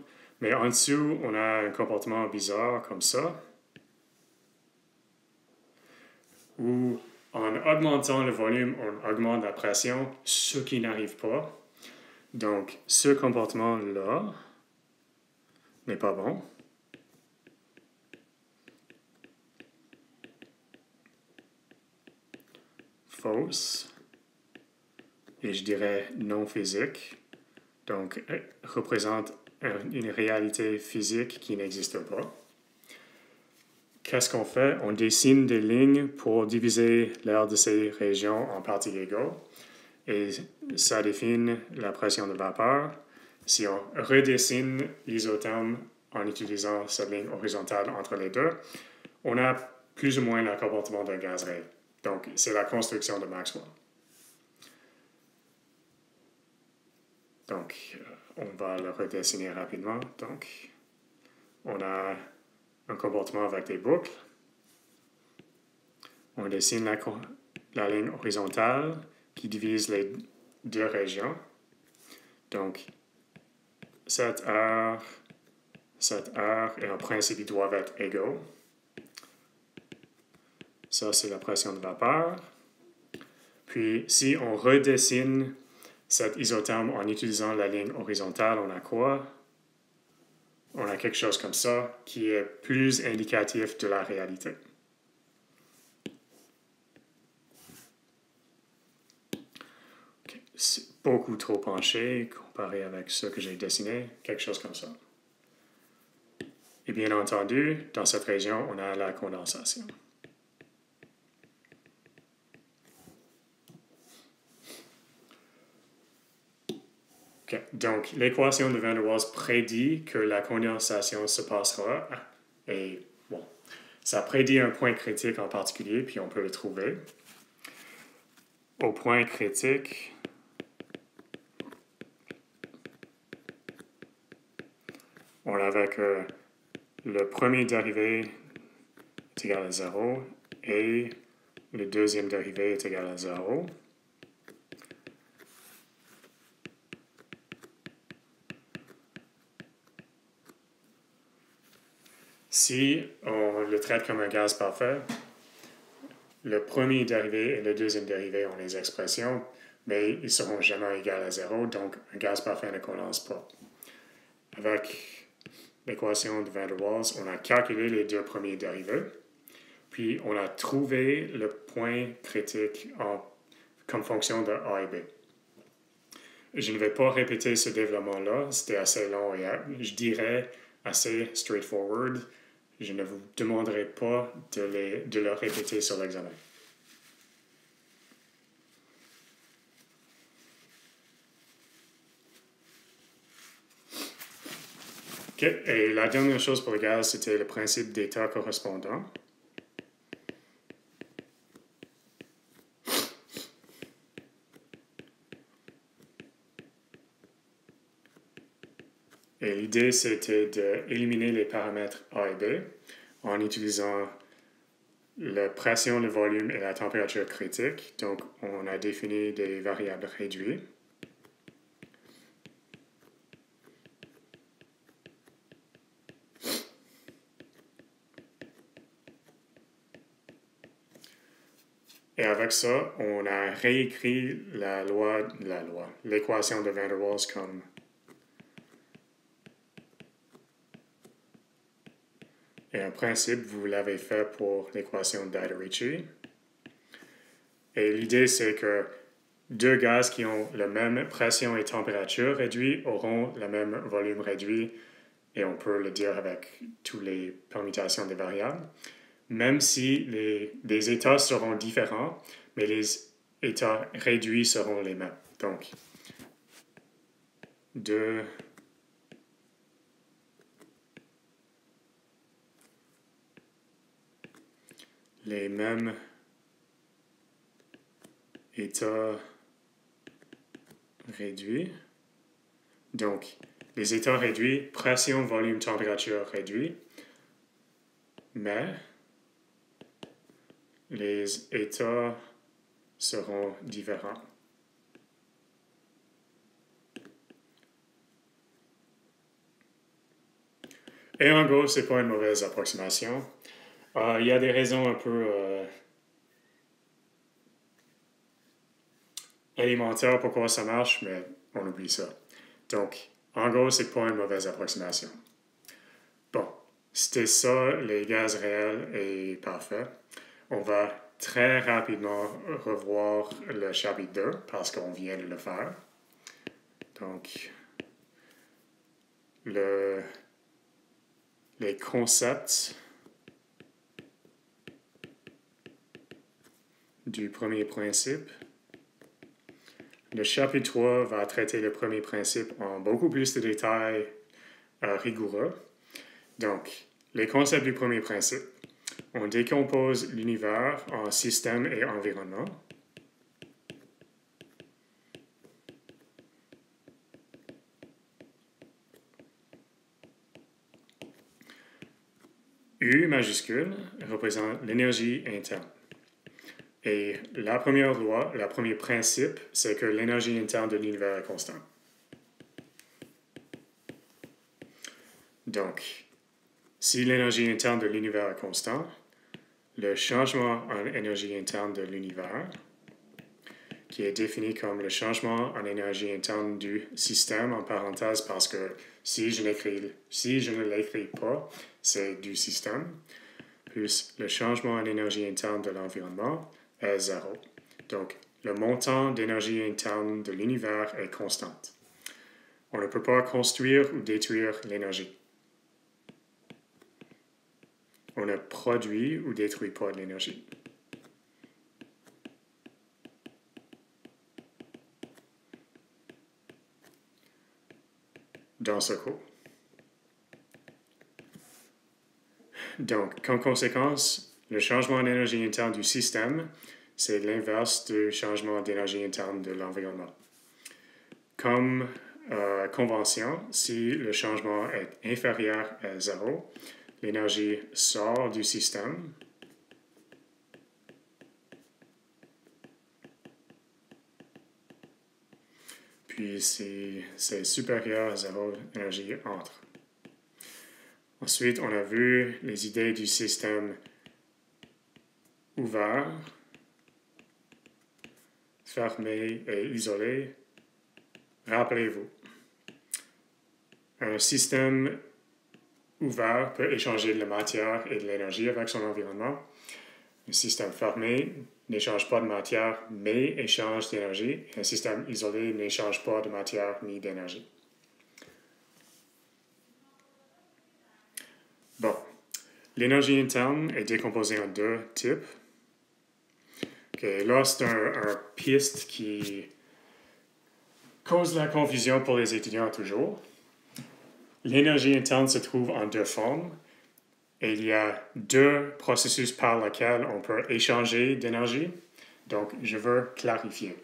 Mais en dessous, on a un comportement bizarre comme ça, où en augmentant le volume, on augmente la pression, ce qui n'arrive pas. Donc, ce comportement-là n'est pas bon. Fausse. Et je dirais non physique. Donc, représente une réalité physique qui n'existe pas. Qu'est-ce qu'on fait? On dessine des lignes pour diviser l'air de ces régions en parties égales. Et ça définit la pression de vapeur. Si on redessine l'isotherme en utilisant cette ligne horizontale entre les deux, on a plus ou moins le comportement d'un gaz réel. Donc, c'est la construction de Maxwell. Donc, on va le redessiner rapidement. Donc, on a un comportement avec des boucles. On dessine la ligne horizontale qui divise les deux régions. Donc, cette heure, et en principe, ils doivent être égaux. Ça, c'est la pression de vapeur. Puis, si on redessine cet isotherme en utilisant la ligne horizontale, on a quoi? On a quelque chose comme ça qui est plus indicatif de la réalité. Okay. C'est beaucoup trop penché comparé avec ce que j'ai dessiné, quelque chose comme ça. Et bien entendu, dans cette région, on a la condensation. Okay. Donc, l'équation de Van der Waals prédit que la condensation se passera. Et bon, ça prédit un point critique en particulier, puis on peut le trouver. Au point critique, on avait que le premier dérivé est égal à 0 et le deuxième dérivé est égal à 0. Si on le traite comme un gaz parfait, le premier dérivé et le deuxième dérivé ont les expressions, mais ils ne seront jamais égaux à 0, donc un gaz parfait ne condense pas. Avec l'équation de Van der Waals, on a calculé les deux premiers dérivés, puis on a trouvé le point critique comme fonction de A et B. Je ne vais pas répéter ce développement-là, c'était assez long et je dirais assez straightforward. Je ne vous demanderai pas de le répéter sur l'examen. Okay. Et la dernière chose pour le gaz, c'était le principe d'état correspondant. Et l'idée, c'était d'éliminer les paramètres A et B en utilisant la pression, le volume et la température critique. Donc, on a défini des variables réduites. Et avec ça, on a réécrit l'équation de Van der Waals comme et en principe, vous l'avez fait pour l'équation d'Iderici. Et l'idée, c'est que deux gaz qui ont la même pression et température réduite auront le même volume réduit, et on peut le dire avec toutes les permutations des variables, même si les états seront différents, mais les états réduits seront les mêmes. Donc, les mêmes états réduits. Donc, les états réduits, pression, volume, température réduits, mais les états seront différents. Et en gros, c'est pas une mauvaise approximation. Il y a des raisons un peu élémentaires pourquoi ça marche, mais on oublie ça. Donc, en gros, c'est pas une mauvaise approximation. Bon, c'était ça, les gaz réels et parfaits. On va très rapidement revoir le chapitre 2 parce qu'on vient de le faire. Donc, les concepts du premier principe. Le chapitre 3 va traiter le premier principe en beaucoup plus de détails rigoureux. Donc, les concepts du premier principe. On décompose l'univers en système et environnement. U majuscule représente l'énergie interne. Et la première loi, le premier principe, c'est que l'énergie interne de l'univers est constante. Donc, si l'énergie interne de l'univers est constante, le changement en énergie interne de l'univers, qui est défini comme le changement en énergie interne du système, en parenthèse, parce que si je ne l'écris pas, c'est du système, plus le changement en énergie interne de l'environnement est 0. Donc, le montant d'énergie interne de l'univers est constant. On ne peut pas construire ou détruire l'énergie. On ne produit ou détruit pas de l'énergie. Dans ce cours. Donc, comme conséquence, le changement d'énergie interne du système, c'est l'inverse du changement d'énergie interne de l'environnement. Comme convention, si le changement est inférieur à 0, l'énergie sort du système. Puis si c'est supérieur à 0, l'énergie entre. Ensuite, on a vu les idées du système ouvert, fermé et isolé. Rappelez-vous, un système ouvert peut échanger de la matière et de l'énergie avec son environnement. Un système fermé n'échange pas de matière, mais échange d'énergie. Un système isolé n'échange pas de matière ni d'énergie. Bon, l'énergie interne est décomposée en deux types. Okay, là, c'est un piste qui cause la confusion pour les étudiants toujours. L'énergie interne se trouve en deux formes. Et il y a deux processus par lesquels on peut échanger d'énergie. Donc, je veux clarifier.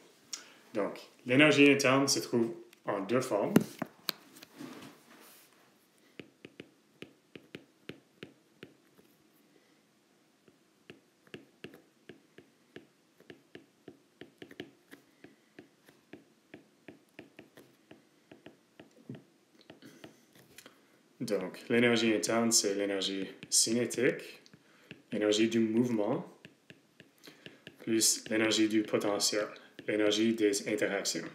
Donc, l'énergie interne se trouve en deux formes. Donc, l'énergie interne, c'est l'énergie cinétique, l'énergie du mouvement, plus l'énergie du potentiel, l'énergie des interactions.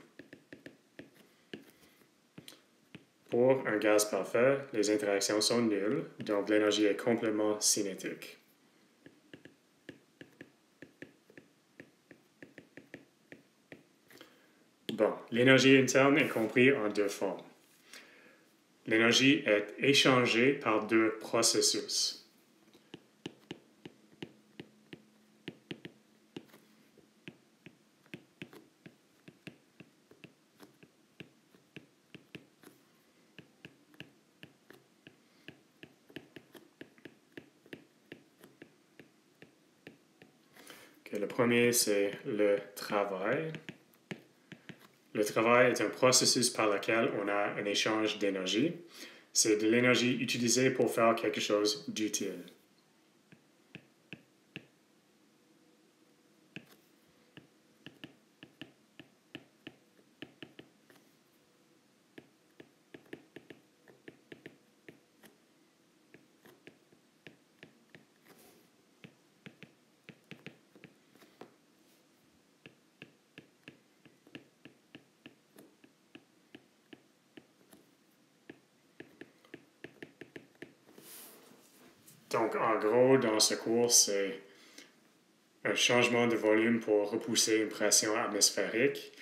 Pour un gaz parfait, les interactions sont nulles, donc l'énergie est complètement cinétique. Bon, l'énergie interne est comprise en deux formes. L'énergie est échangée par deux processus. Okay, le premier, c'est le travail. Le travail est un processus par lequel on a un échange d'énergie. C'est de l'énergie utilisée pour faire quelque chose d'utile. Donc, en gros, dans ce cours, c'est un changement de volume pour repousser une pression atmosphérique.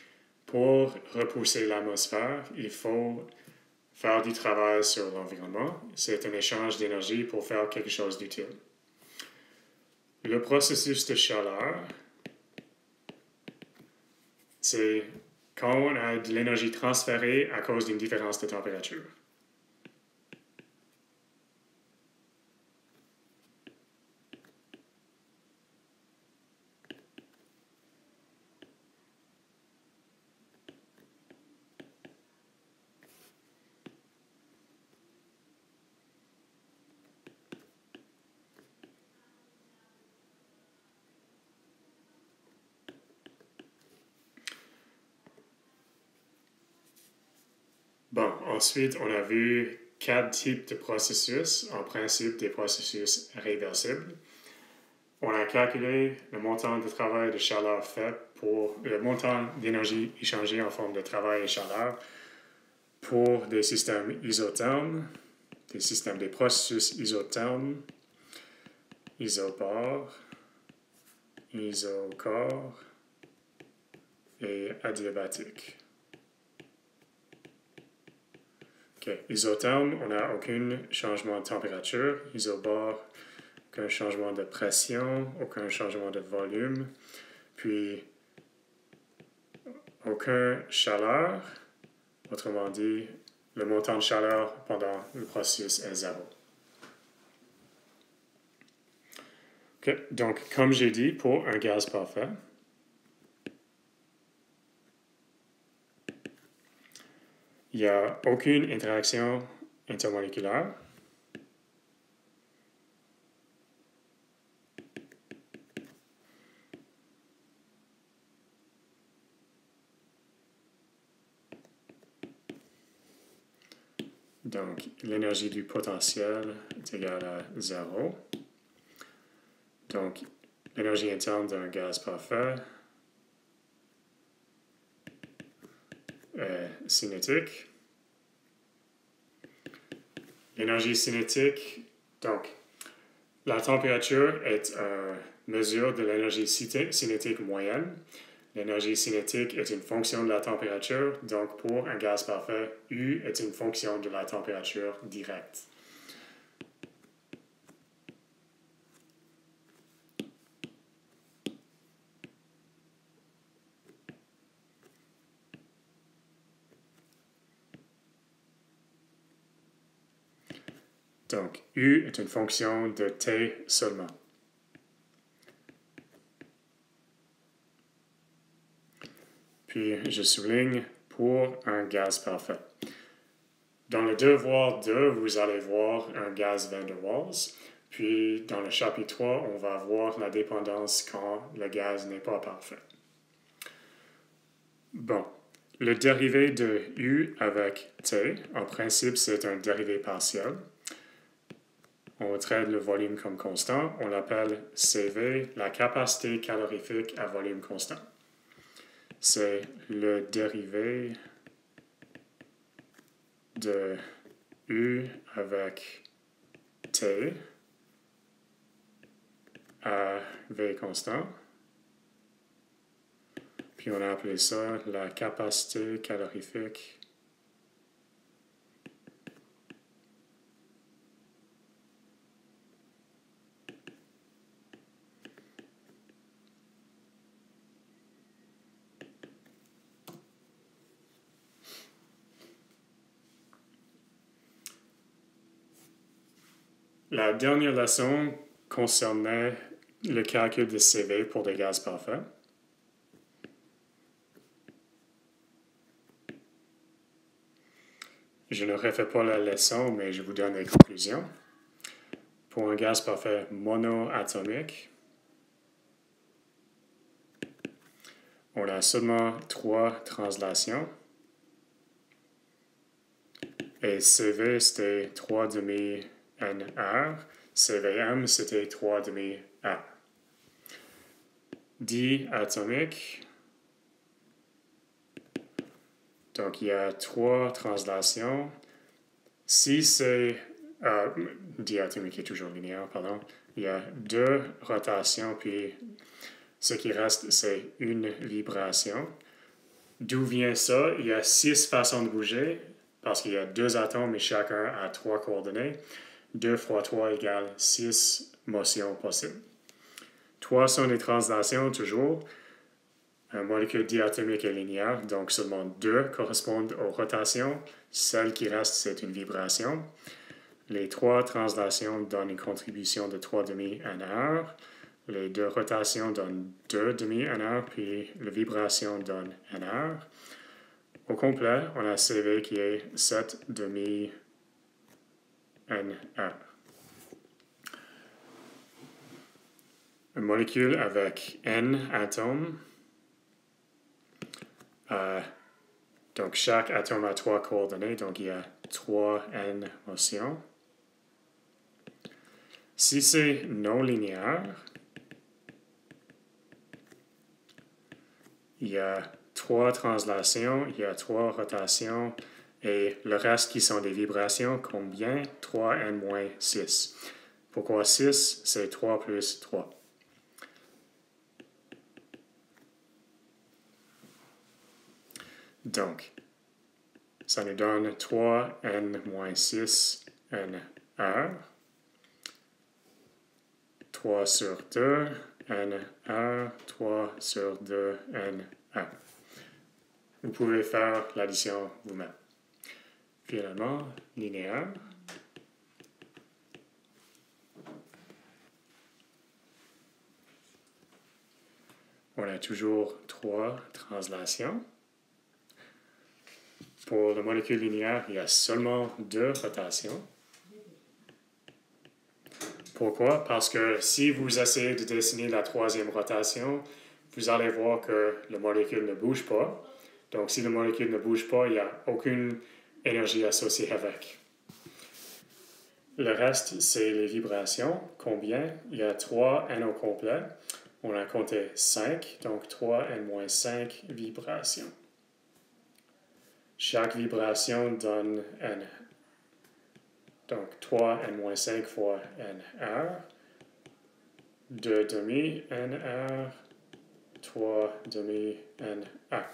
Pour repousser l'atmosphère, il faut faire du travail sur l'environnement. C'est un échange d'énergie pour faire quelque chose d'utile. Le processus de chaleur, c'est quand on a de l'énergie transférée à cause d'une différence de température. Bon, ensuite, on a vu 4 types de processus, en principe des processus réversibles. On a calculé le montant de travail de chaleur fait pour le montant d'énergie échangée en forme de travail et chaleur pour des systèmes isothermes, des processus isothermes, isobars, isochores et adiabatiques. Okay. Isotherme, on n'a aucun changement de température. Isobar, aucun changement de pression, aucun changement de volume. Puis, aucun chaleur. Autrement dit, le montant de chaleur pendant le processus est zéro. Okay. Donc, comme j'ai dit, pour un gaz parfait, il n'y a aucune interaction intermoléculaire. Donc, l'énergie du potentiel est égale à 0. Donc, l'énergie interne d'un gaz parfait est cinétique. L'énergie cinétique, donc, la température est une mesure de l'énergie cinétique moyenne. L'énergie cinétique est une fonction de la température, donc pour un gaz parfait, U est une fonction de la température directe. Donc, U est une fonction de T seulement. Puis, je souligne pour un gaz parfait. Dans le devoir 2, vous allez voir un gaz van der Waals. Puis, dans le chapitre 3, on va voir la dépendance quand le gaz n'est pas parfait. Bon, le dérivé de U avec T, en principe, c'est un dérivé partiel. On traite le volume comme constant. On l'appelle CV, la capacité calorifique à volume constant. C'est le dérivé de U avec T à V constant. Puis on a appelé ça la capacité calorifique La dernière leçon concernait le calcul de CV pour des gaz parfaits. je ne refais pas la leçon, mais je vous donne les conclusions. Pour un gaz parfait monoatomique, on a seulement 3 translations. Et CV, c'était 3 demi NR. CVM, c'était 3 demi A. Diatomique. Donc, il y a 3 translations. Si c'est... diatomique est toujours linéaire, pardon. Il y a 2 rotations, puis ce qui reste, c'est une vibration. D'où vient ça? Il y a 6 façons de bouger, parce qu'il y a 2 atomes et chacun a 3 coordonnées. 2 fois 3 égale 6 motions possibles. 3 sont des translations, toujours. Un molécule diatomique est linéaire, donc seulement 2 correspondent aux rotations. Celle qui reste, c'est une vibration. Les 3 translations donnent une contribution de 3 demi NR. Les 2 rotations donnent 2 demi NR, puis la vibration donne NR. Au complet, on a CV qui est 7 demi NR. Une molécule avec N atomes. Donc, chaque atome a 3 coordonnées, donc il y a 3 N motions. Si c'est non linéaire, il y a 3 translations, il y a 3 rotations, et le reste qui sont des vibrations, combien? 3N moins 6. Pourquoi 6? C'est 3 plus 3. Donc, ça nous donne 3N moins 6 NR. 3 sur 2, NR, 3 sur 2, NR. Vous pouvez faire l'addition vous-même. Finalement, linéaire. On a toujours 3 translations. Pour la molécule linéaire, il y a seulement 2 rotations. Pourquoi? Parce que si vous essayez de dessiner la 3e rotation, vous allez voir que la molécule ne bouge pas. Donc, si la molécule ne bouge pas, il n'y a aucune énergie associée avec. Le reste, c'est les vibrations. Combien? Il y a 3 N au complet. On a compté 5, donc 3 N moins 5 vibrations. Chaque vibration donne N. Donc, 3 N moins 5 fois NR. 2 demi NR. 3 demi NR.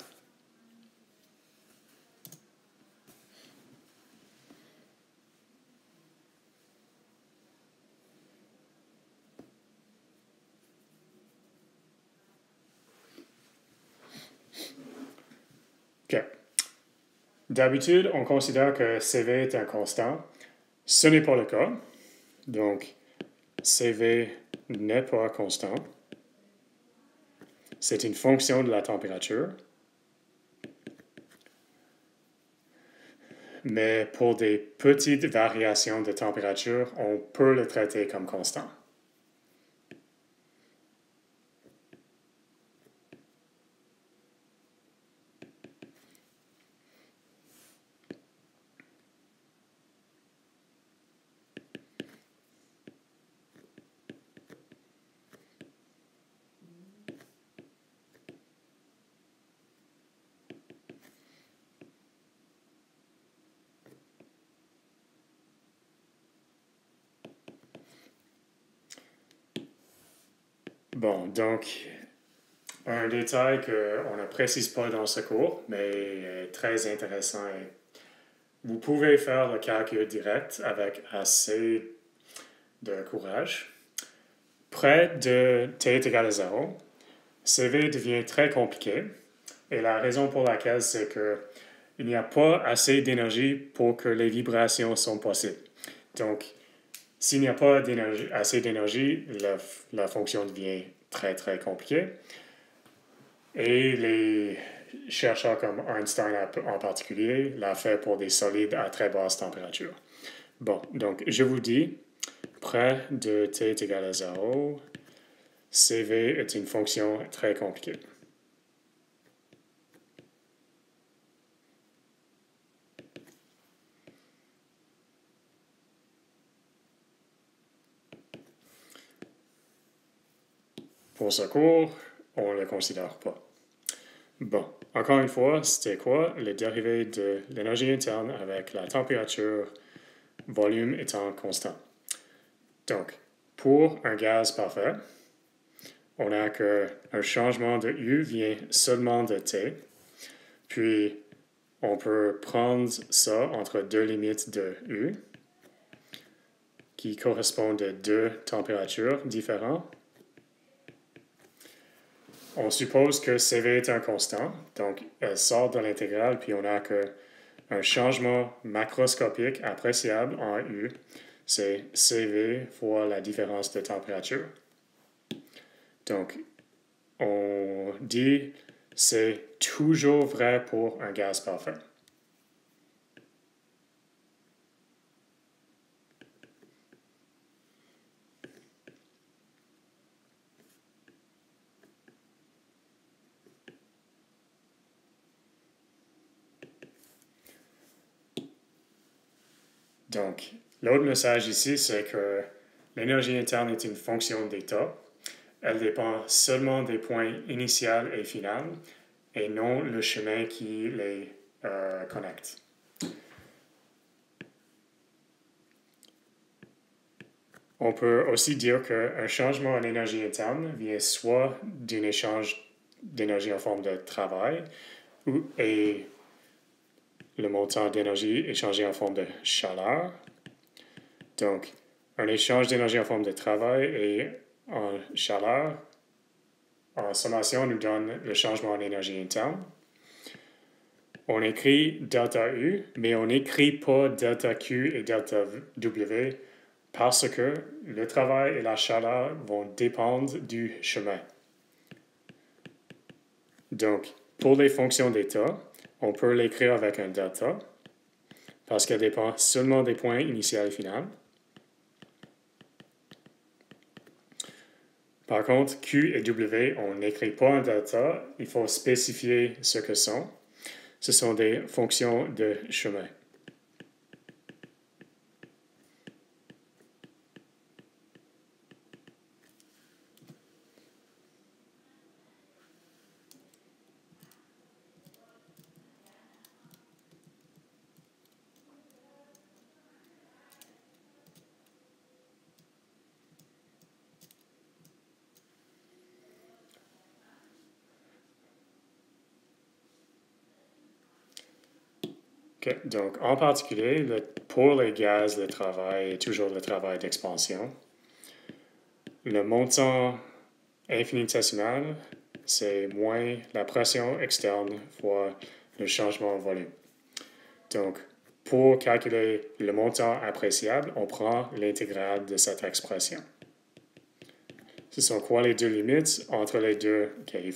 OK. D'habitude, on considère que CV est un constant. Ce n'est pas le cas. Donc, CV n'est pas constant. C'est une fonction de la température. Mais pour des petites variations de température, on peut le traiter comme constant. Bon, donc, un détail qu'on ne précise pas dans ce cours, mais très intéressant. Vous pouvez faire le calcul direct avec assez de courage. Près de t est égal à 0, CV devient très compliqué. Et la raison pour laquelle, c'est qu'il n'y a pas assez d'énergie pour que les vibrations soient possibles. Donc, s'il n'y a pas assez d'énergie, la fonction devient très, très compliquée. Et chercheurs comme Einstein en particulier l'a fait pour des solides à très basse température. Bon, donc je vous dis, près de t est égal à 0, CV est une fonction très compliquée. Pour ce cours, on ne le considère pas. Bon, encore une fois, c'était quoi? Les dérivés de l'énergie interne avec la température, volume étant constant. Donc, pour un gaz parfait, on a qu'un changement de U vient seulement de T, puis on peut prendre ça entre deux limites de U, qui correspondent à deux températures différentes. On suppose que CV est un constant, donc elle sort de l'intégrale, puis on a qu'un changement macroscopique appréciable en U, c'est CV fois la différence de température. Donc, on dit c'est toujours vrai pour un gaz parfait. Donc, l'autre message ici, c'est que l'énergie interne est une fonction d'état. Elle dépend seulement des points initial et final, et non le chemin qui les connecte. On peut aussi dire qu'un changement en énergie interne vient soit d'un échange d'énergie en forme de travail, et le montant d'énergie échangé en forme de chaleur. Donc, un échange d'énergie en forme de travail et en chaleur, en sommation, nous donne le changement en énergie interne. On écrit delta U, mais on n'écrit pas delta Q et delta W parce que le travail et la chaleur vont dépendre du chemin. Donc, pour les fonctions d'état, on peut l'écrire avec un delta parce qu'elle dépend seulement des points initial et final. Par contre, Q et W, on n'écrit pas un delta, il faut spécifier ce que sont. Ce sont des fonctions de chemin. Okay. Donc, en particulier, pour les gaz, le travail est toujours le travail d'expansion. Le montant infinitésimal, c'est moins la pression externe fois le changement en volume. Donc, pour calculer le montant appréciable, on prend l'intégrale de cette expression. Ce sont quoi les deux limites? Entre les deux, okay,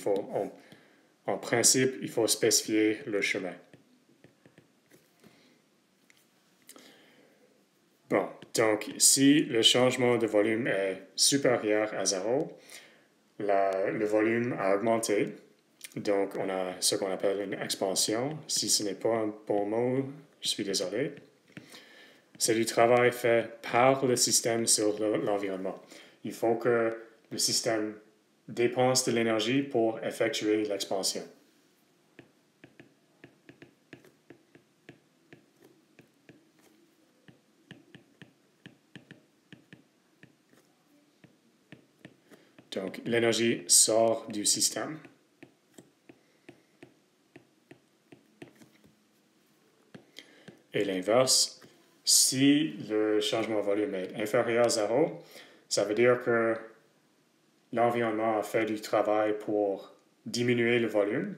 en principe, il faut spécifier le chemin. Bon, donc si le changement de volume est supérieur à 0, le volume a augmenté. Donc, on a ce qu'on appelle une expansion. Si ce n'est pas un bon mot, je suis désolé. C'est du travail fait par le système sur l'environnement. Il faut que le système dépense de l'énergie pour effectuer l'expansion. Donc, l'énergie sort du système. Et l'inverse, si le changement de volume est inférieur à 0, ça veut dire que l'environnement a fait du travail pour diminuer le volume.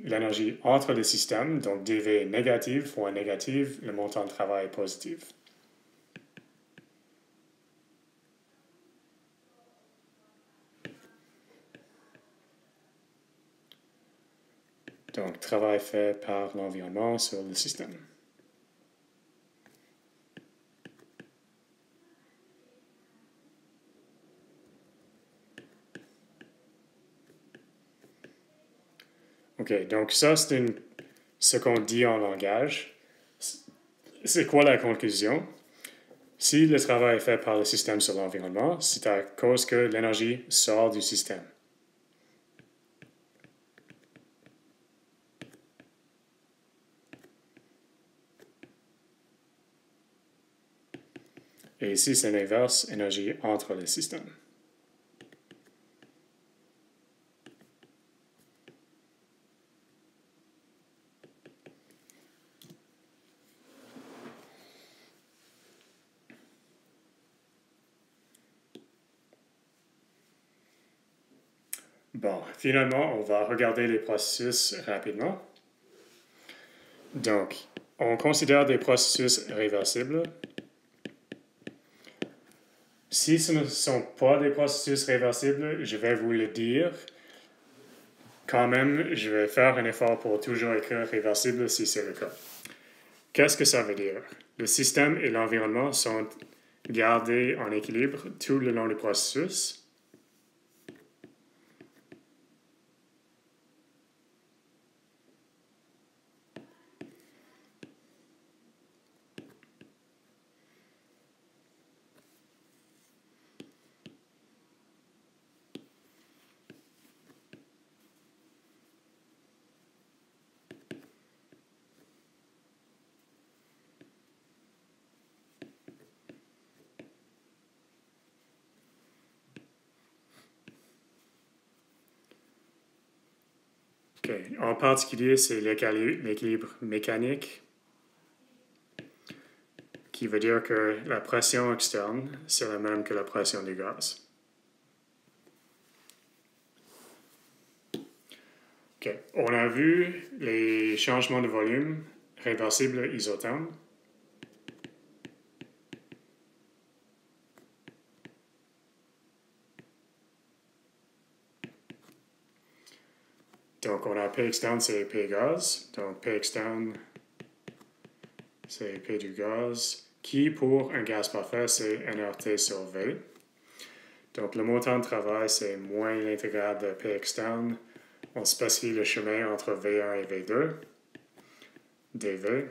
L'énergie entre les systèmes, donc dV négative fois négative, le montant de travail est positif. Donc, travail fait par l'environnement sur le système. OK, donc ça, c'est ce qu'on dit en langage. C'est quoi la conclusion? Si le travail est fait par le système sur l'environnement, c'est à cause que l'énergie sort du système. Et ici, c'est l'inverse, énergie entre les systèmes. Bon, finalement, on va regarder les processus rapidement. Donc, on considère des processus réversibles. Si ce ne sont pas des processus réversibles, je vais vous le dire. Quand même, je vais faire un effort pour toujours écrire réversible si c'est le cas. Qu'est-ce que ça veut dire? Le système et l'environnement sont gardés en équilibre tout le long du processus. Okay. En particulier, c'est l'équilibre mécanique, qui veut dire que la pression externe, c'est la même que la pression du gaz. Okay. On a vu les changements de volume réversibles isothermes. Donc, on a P externe, c'est P gaz. Donc, P externe, c'est P du gaz, qui, pour un gaz parfait, c'est nRT sur V. Donc, le montant de travail, c'est moins l'intégrale de P externe. On spécifie le chemin entre V1 et V2, dV.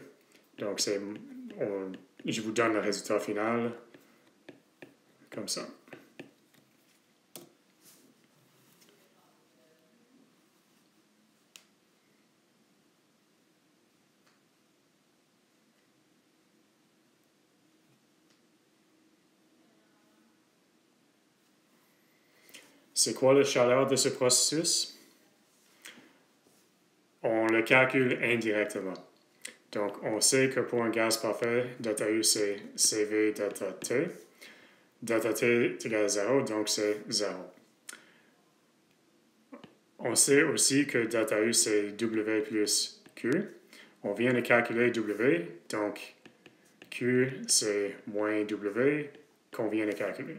Donc, je vous donne le résultat final, comme ça. C'est quoi la chaleur de ce processus? On le calcule indirectement. Donc, on sait que pour un gaz parfait, ΔU, c'est CV ΔT. ΔT est égal à 0, donc c'est 0. On sait aussi que ΔU, c'est W plus Q. On vient de calculer W, donc Q, c'est moins W qu'on vient de calculer.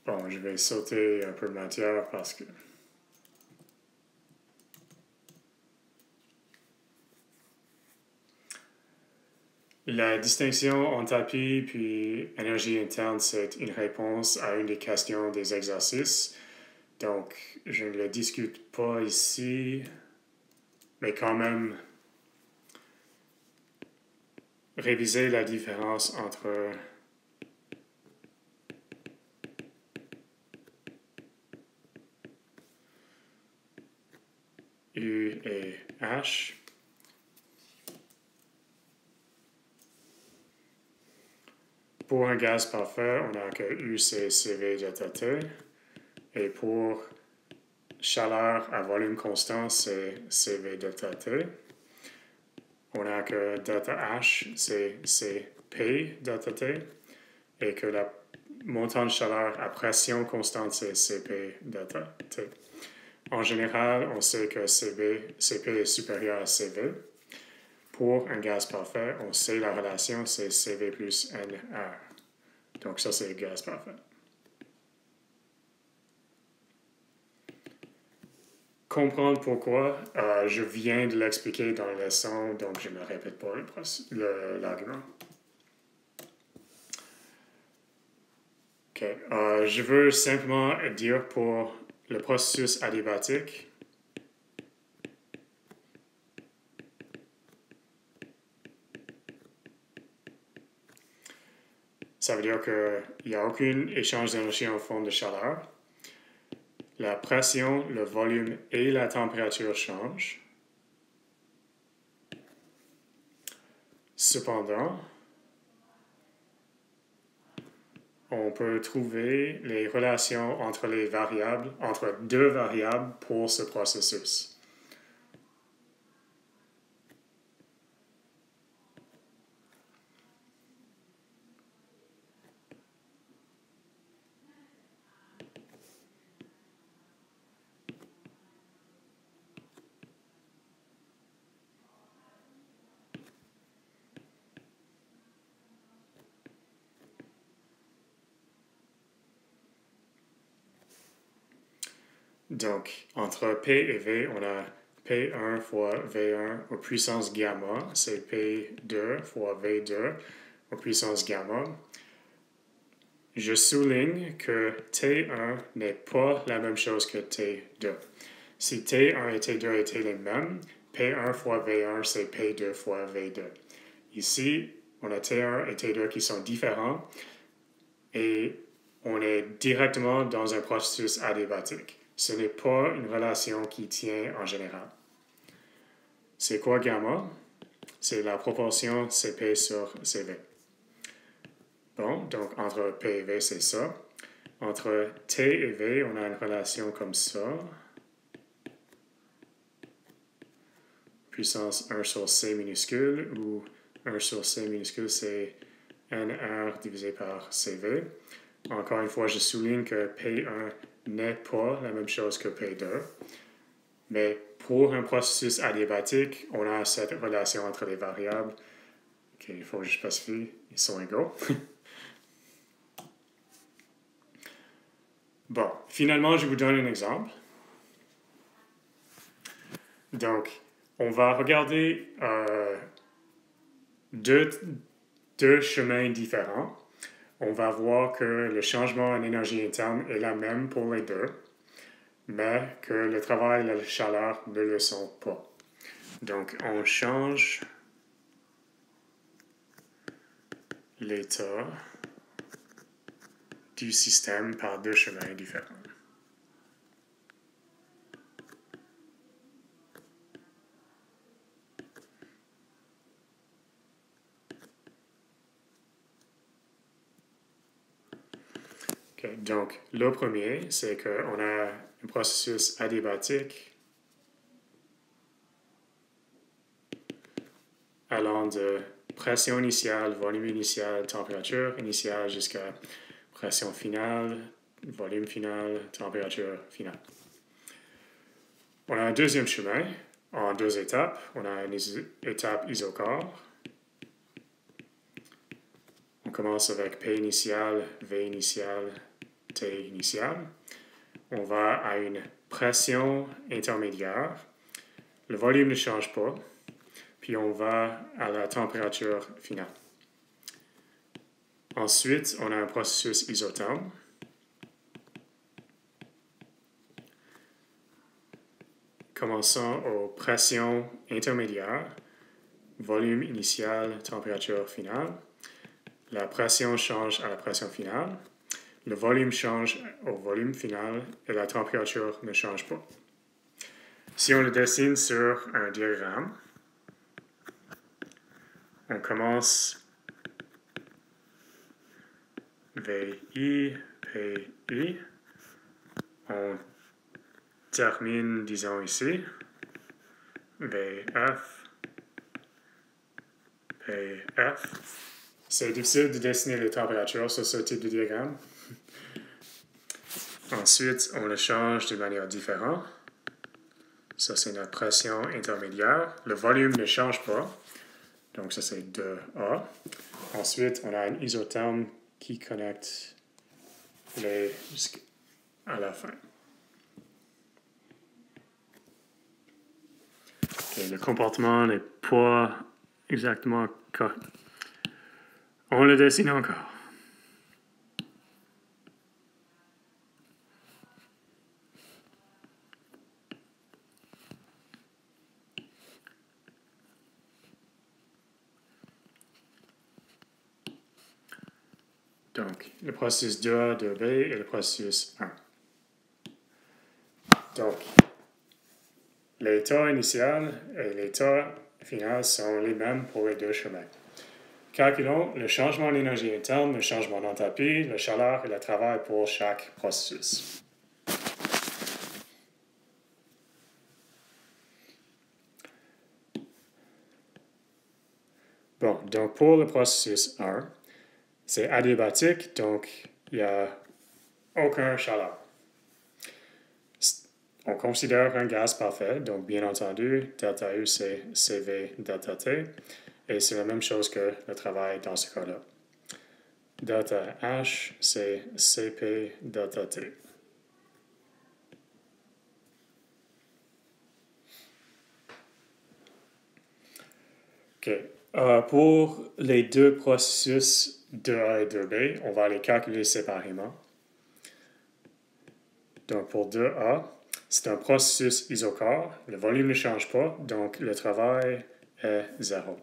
Bon, je vais sauter un peu de matière parce que... La distinction enthalpie puis énergie interne, c'est une réponse à une des questions des exercices. Donc, je ne le discute pas ici, mais quand même, réviser la différence entre U et H. Pour un gaz parfait, on a que U c'est CV ΔT. Et pour chaleur à volume constant, c'est CV ΔT. on a que delta H, c'est P delta T, et que la montant de chaleur à pression constante, c'est Cp delta T. En général, on sait que Cp est supérieur à Cv. Pour un gaz parfait, on sait la relation, c'est Cv plus Nr. Donc ça, c'est le gaz parfait. Comprendre pourquoi, je viens de l'expliquer dans la leçon, donc je ne me répète pas l'argument. Okay. Je veux simplement dire pour le processus adiabatique, ça veut dire qu'il n'y a aucun échange d'énergie en forme de chaleur. La pression, le volume et la température changent. Cependant, on peut trouver les relations entre les variables, entre deux variables pour ce processus. Donc, entre P et V, on a P1 fois V1 aux puissance gamma, c'est P2 fois V2 aux puissance gamma. Je souligne que T1 n'est pas la même chose que T2. Si T1 et T2 étaient les mêmes, P1 fois V1, c'est P2 fois V2. Ici, on a T1 et T2 qui sont différents et on est directement dans un processus adiabatique. Ce n'est pas une relation qui tient en général. C'est quoi gamma? C'est la proportion Cp sur Cv. Bon, donc entre P et V, c'est ça. Entre T et V, on a une relation comme ça. Puissance 1 sur C minuscule, ou 1 sur C minuscule, c'est NR divisé par CV. Encore une fois, je souligne que P1 n'est pas la même chose que P2. Mais pour un processus adiabatique, on a cette relation entre les variables. OK, il faut que je spécifie, ils sont égaux. Bon, finalement, je vous donne un exemple. Donc, on va regarder deux chemins différents. On va voir que le changement en énergie interne est la même pour les deux, mais que le travail et la chaleur ne le sont pas. Donc, on change l'état du système par deux chemins différents. Okay, donc, le premier, c'est qu'on a un processus adiabatique allant de pression initiale, volume initial, température initiale jusqu'à pression finale, volume final, température finale. On a un deuxième chemin en deux étapes. On a une étape isochore. On commence avec P initial, V initial, T initial. On va à une pression intermédiaire. Le volume ne change pas. Puis on va à la température finale. Ensuite, on a un processus isotherme. Commençons aux pressions intermédiaires, volume initial, température finale. La pression change à la pression finale. Le volume change au volume final et la température ne change pas. Si on le dessine sur un diagramme, on commence VI, PI. On termine, disons ici, VF, et F. C'est difficile de dessiner les températures sur ce type de diagramme. Ensuite, on le change de manière différente. Ça, c'est notre pression intermédiaire. Le volume ne change pas. Donc, ça, c'est 2A. Ensuite, on a un isotherme qui connecte les jusqu'à la fin. Okay, le comportement n'est pas exactement correct. On le dessine encore. Donc, le processus 2A, 2B et le processus 1. Donc, l'état initial et l'état final sont les mêmes pour les deux chemins. Calculons le changement d'énergie interne, le changement d'enthalpie, la chaleur et le travail pour chaque processus. Bon, donc pour le processus 1, c'est adiabatique, donc il n'y a aucune chaleur. On considère un gaz parfait, donc bien entendu, delta U c'est CV delta T, et c'est la même chose que le travail dans ce cas-là. Delta H c'est CP delta T. OK. Pour les deux processus 2A et 2B, on va les calculer séparément. Donc pour 2A, c'est un processus isochore. Le volume ne change pas, donc le travail est 0.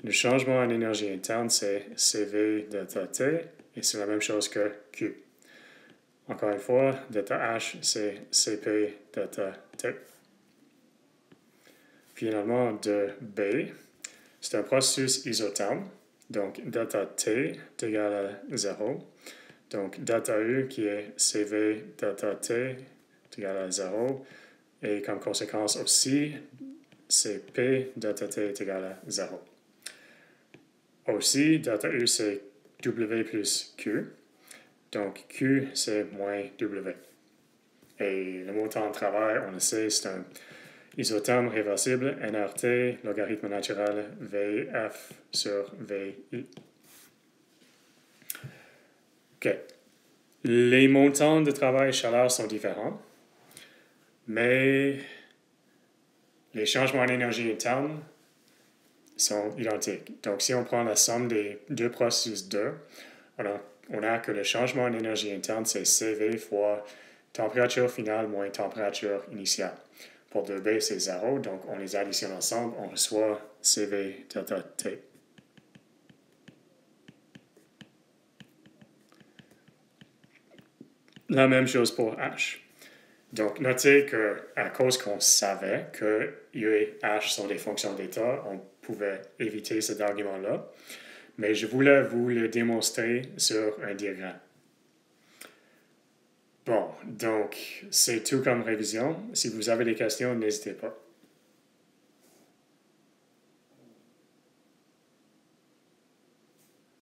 Le changement en énergie interne, c'est CV delta T, et c'est la même chose que Q. Encore une fois, delta H, c'est CP delta T. Finalement, de B, c'est un processus isotherme, donc delta T est égal à 0. Donc delta U qui est CV delta T est égal à 0. Et comme conséquence aussi, CP delta T est égal à 0. Aussi, delta U c'est W plus Q. Donc Q c'est moins W. Et le montant de travail, on le sait, c'est un isotherme réversible, nRT, logarithme naturel VF sur VI. OK. Les montants de travail et chaleur sont différents, mais les changements en énergie interne sont identiques. Donc, si on prend la somme des deux processus 2, on a que le changement en énergie interne, c'est CV fois température finale moins température initiale. Pour 2B, c'est 0, donc on les additionne ensemble, on reçoit CV delta T. La même chose pour H. Donc, notez qu'à cause qu'on savait que U et H sont des fonctions d'état, on pouvait éviter cet argument-là. Mais je voulais vous le démontrer sur un diagramme. Bon, donc, c'est tout comme révision. Si vous avez des questions, n'hésitez pas.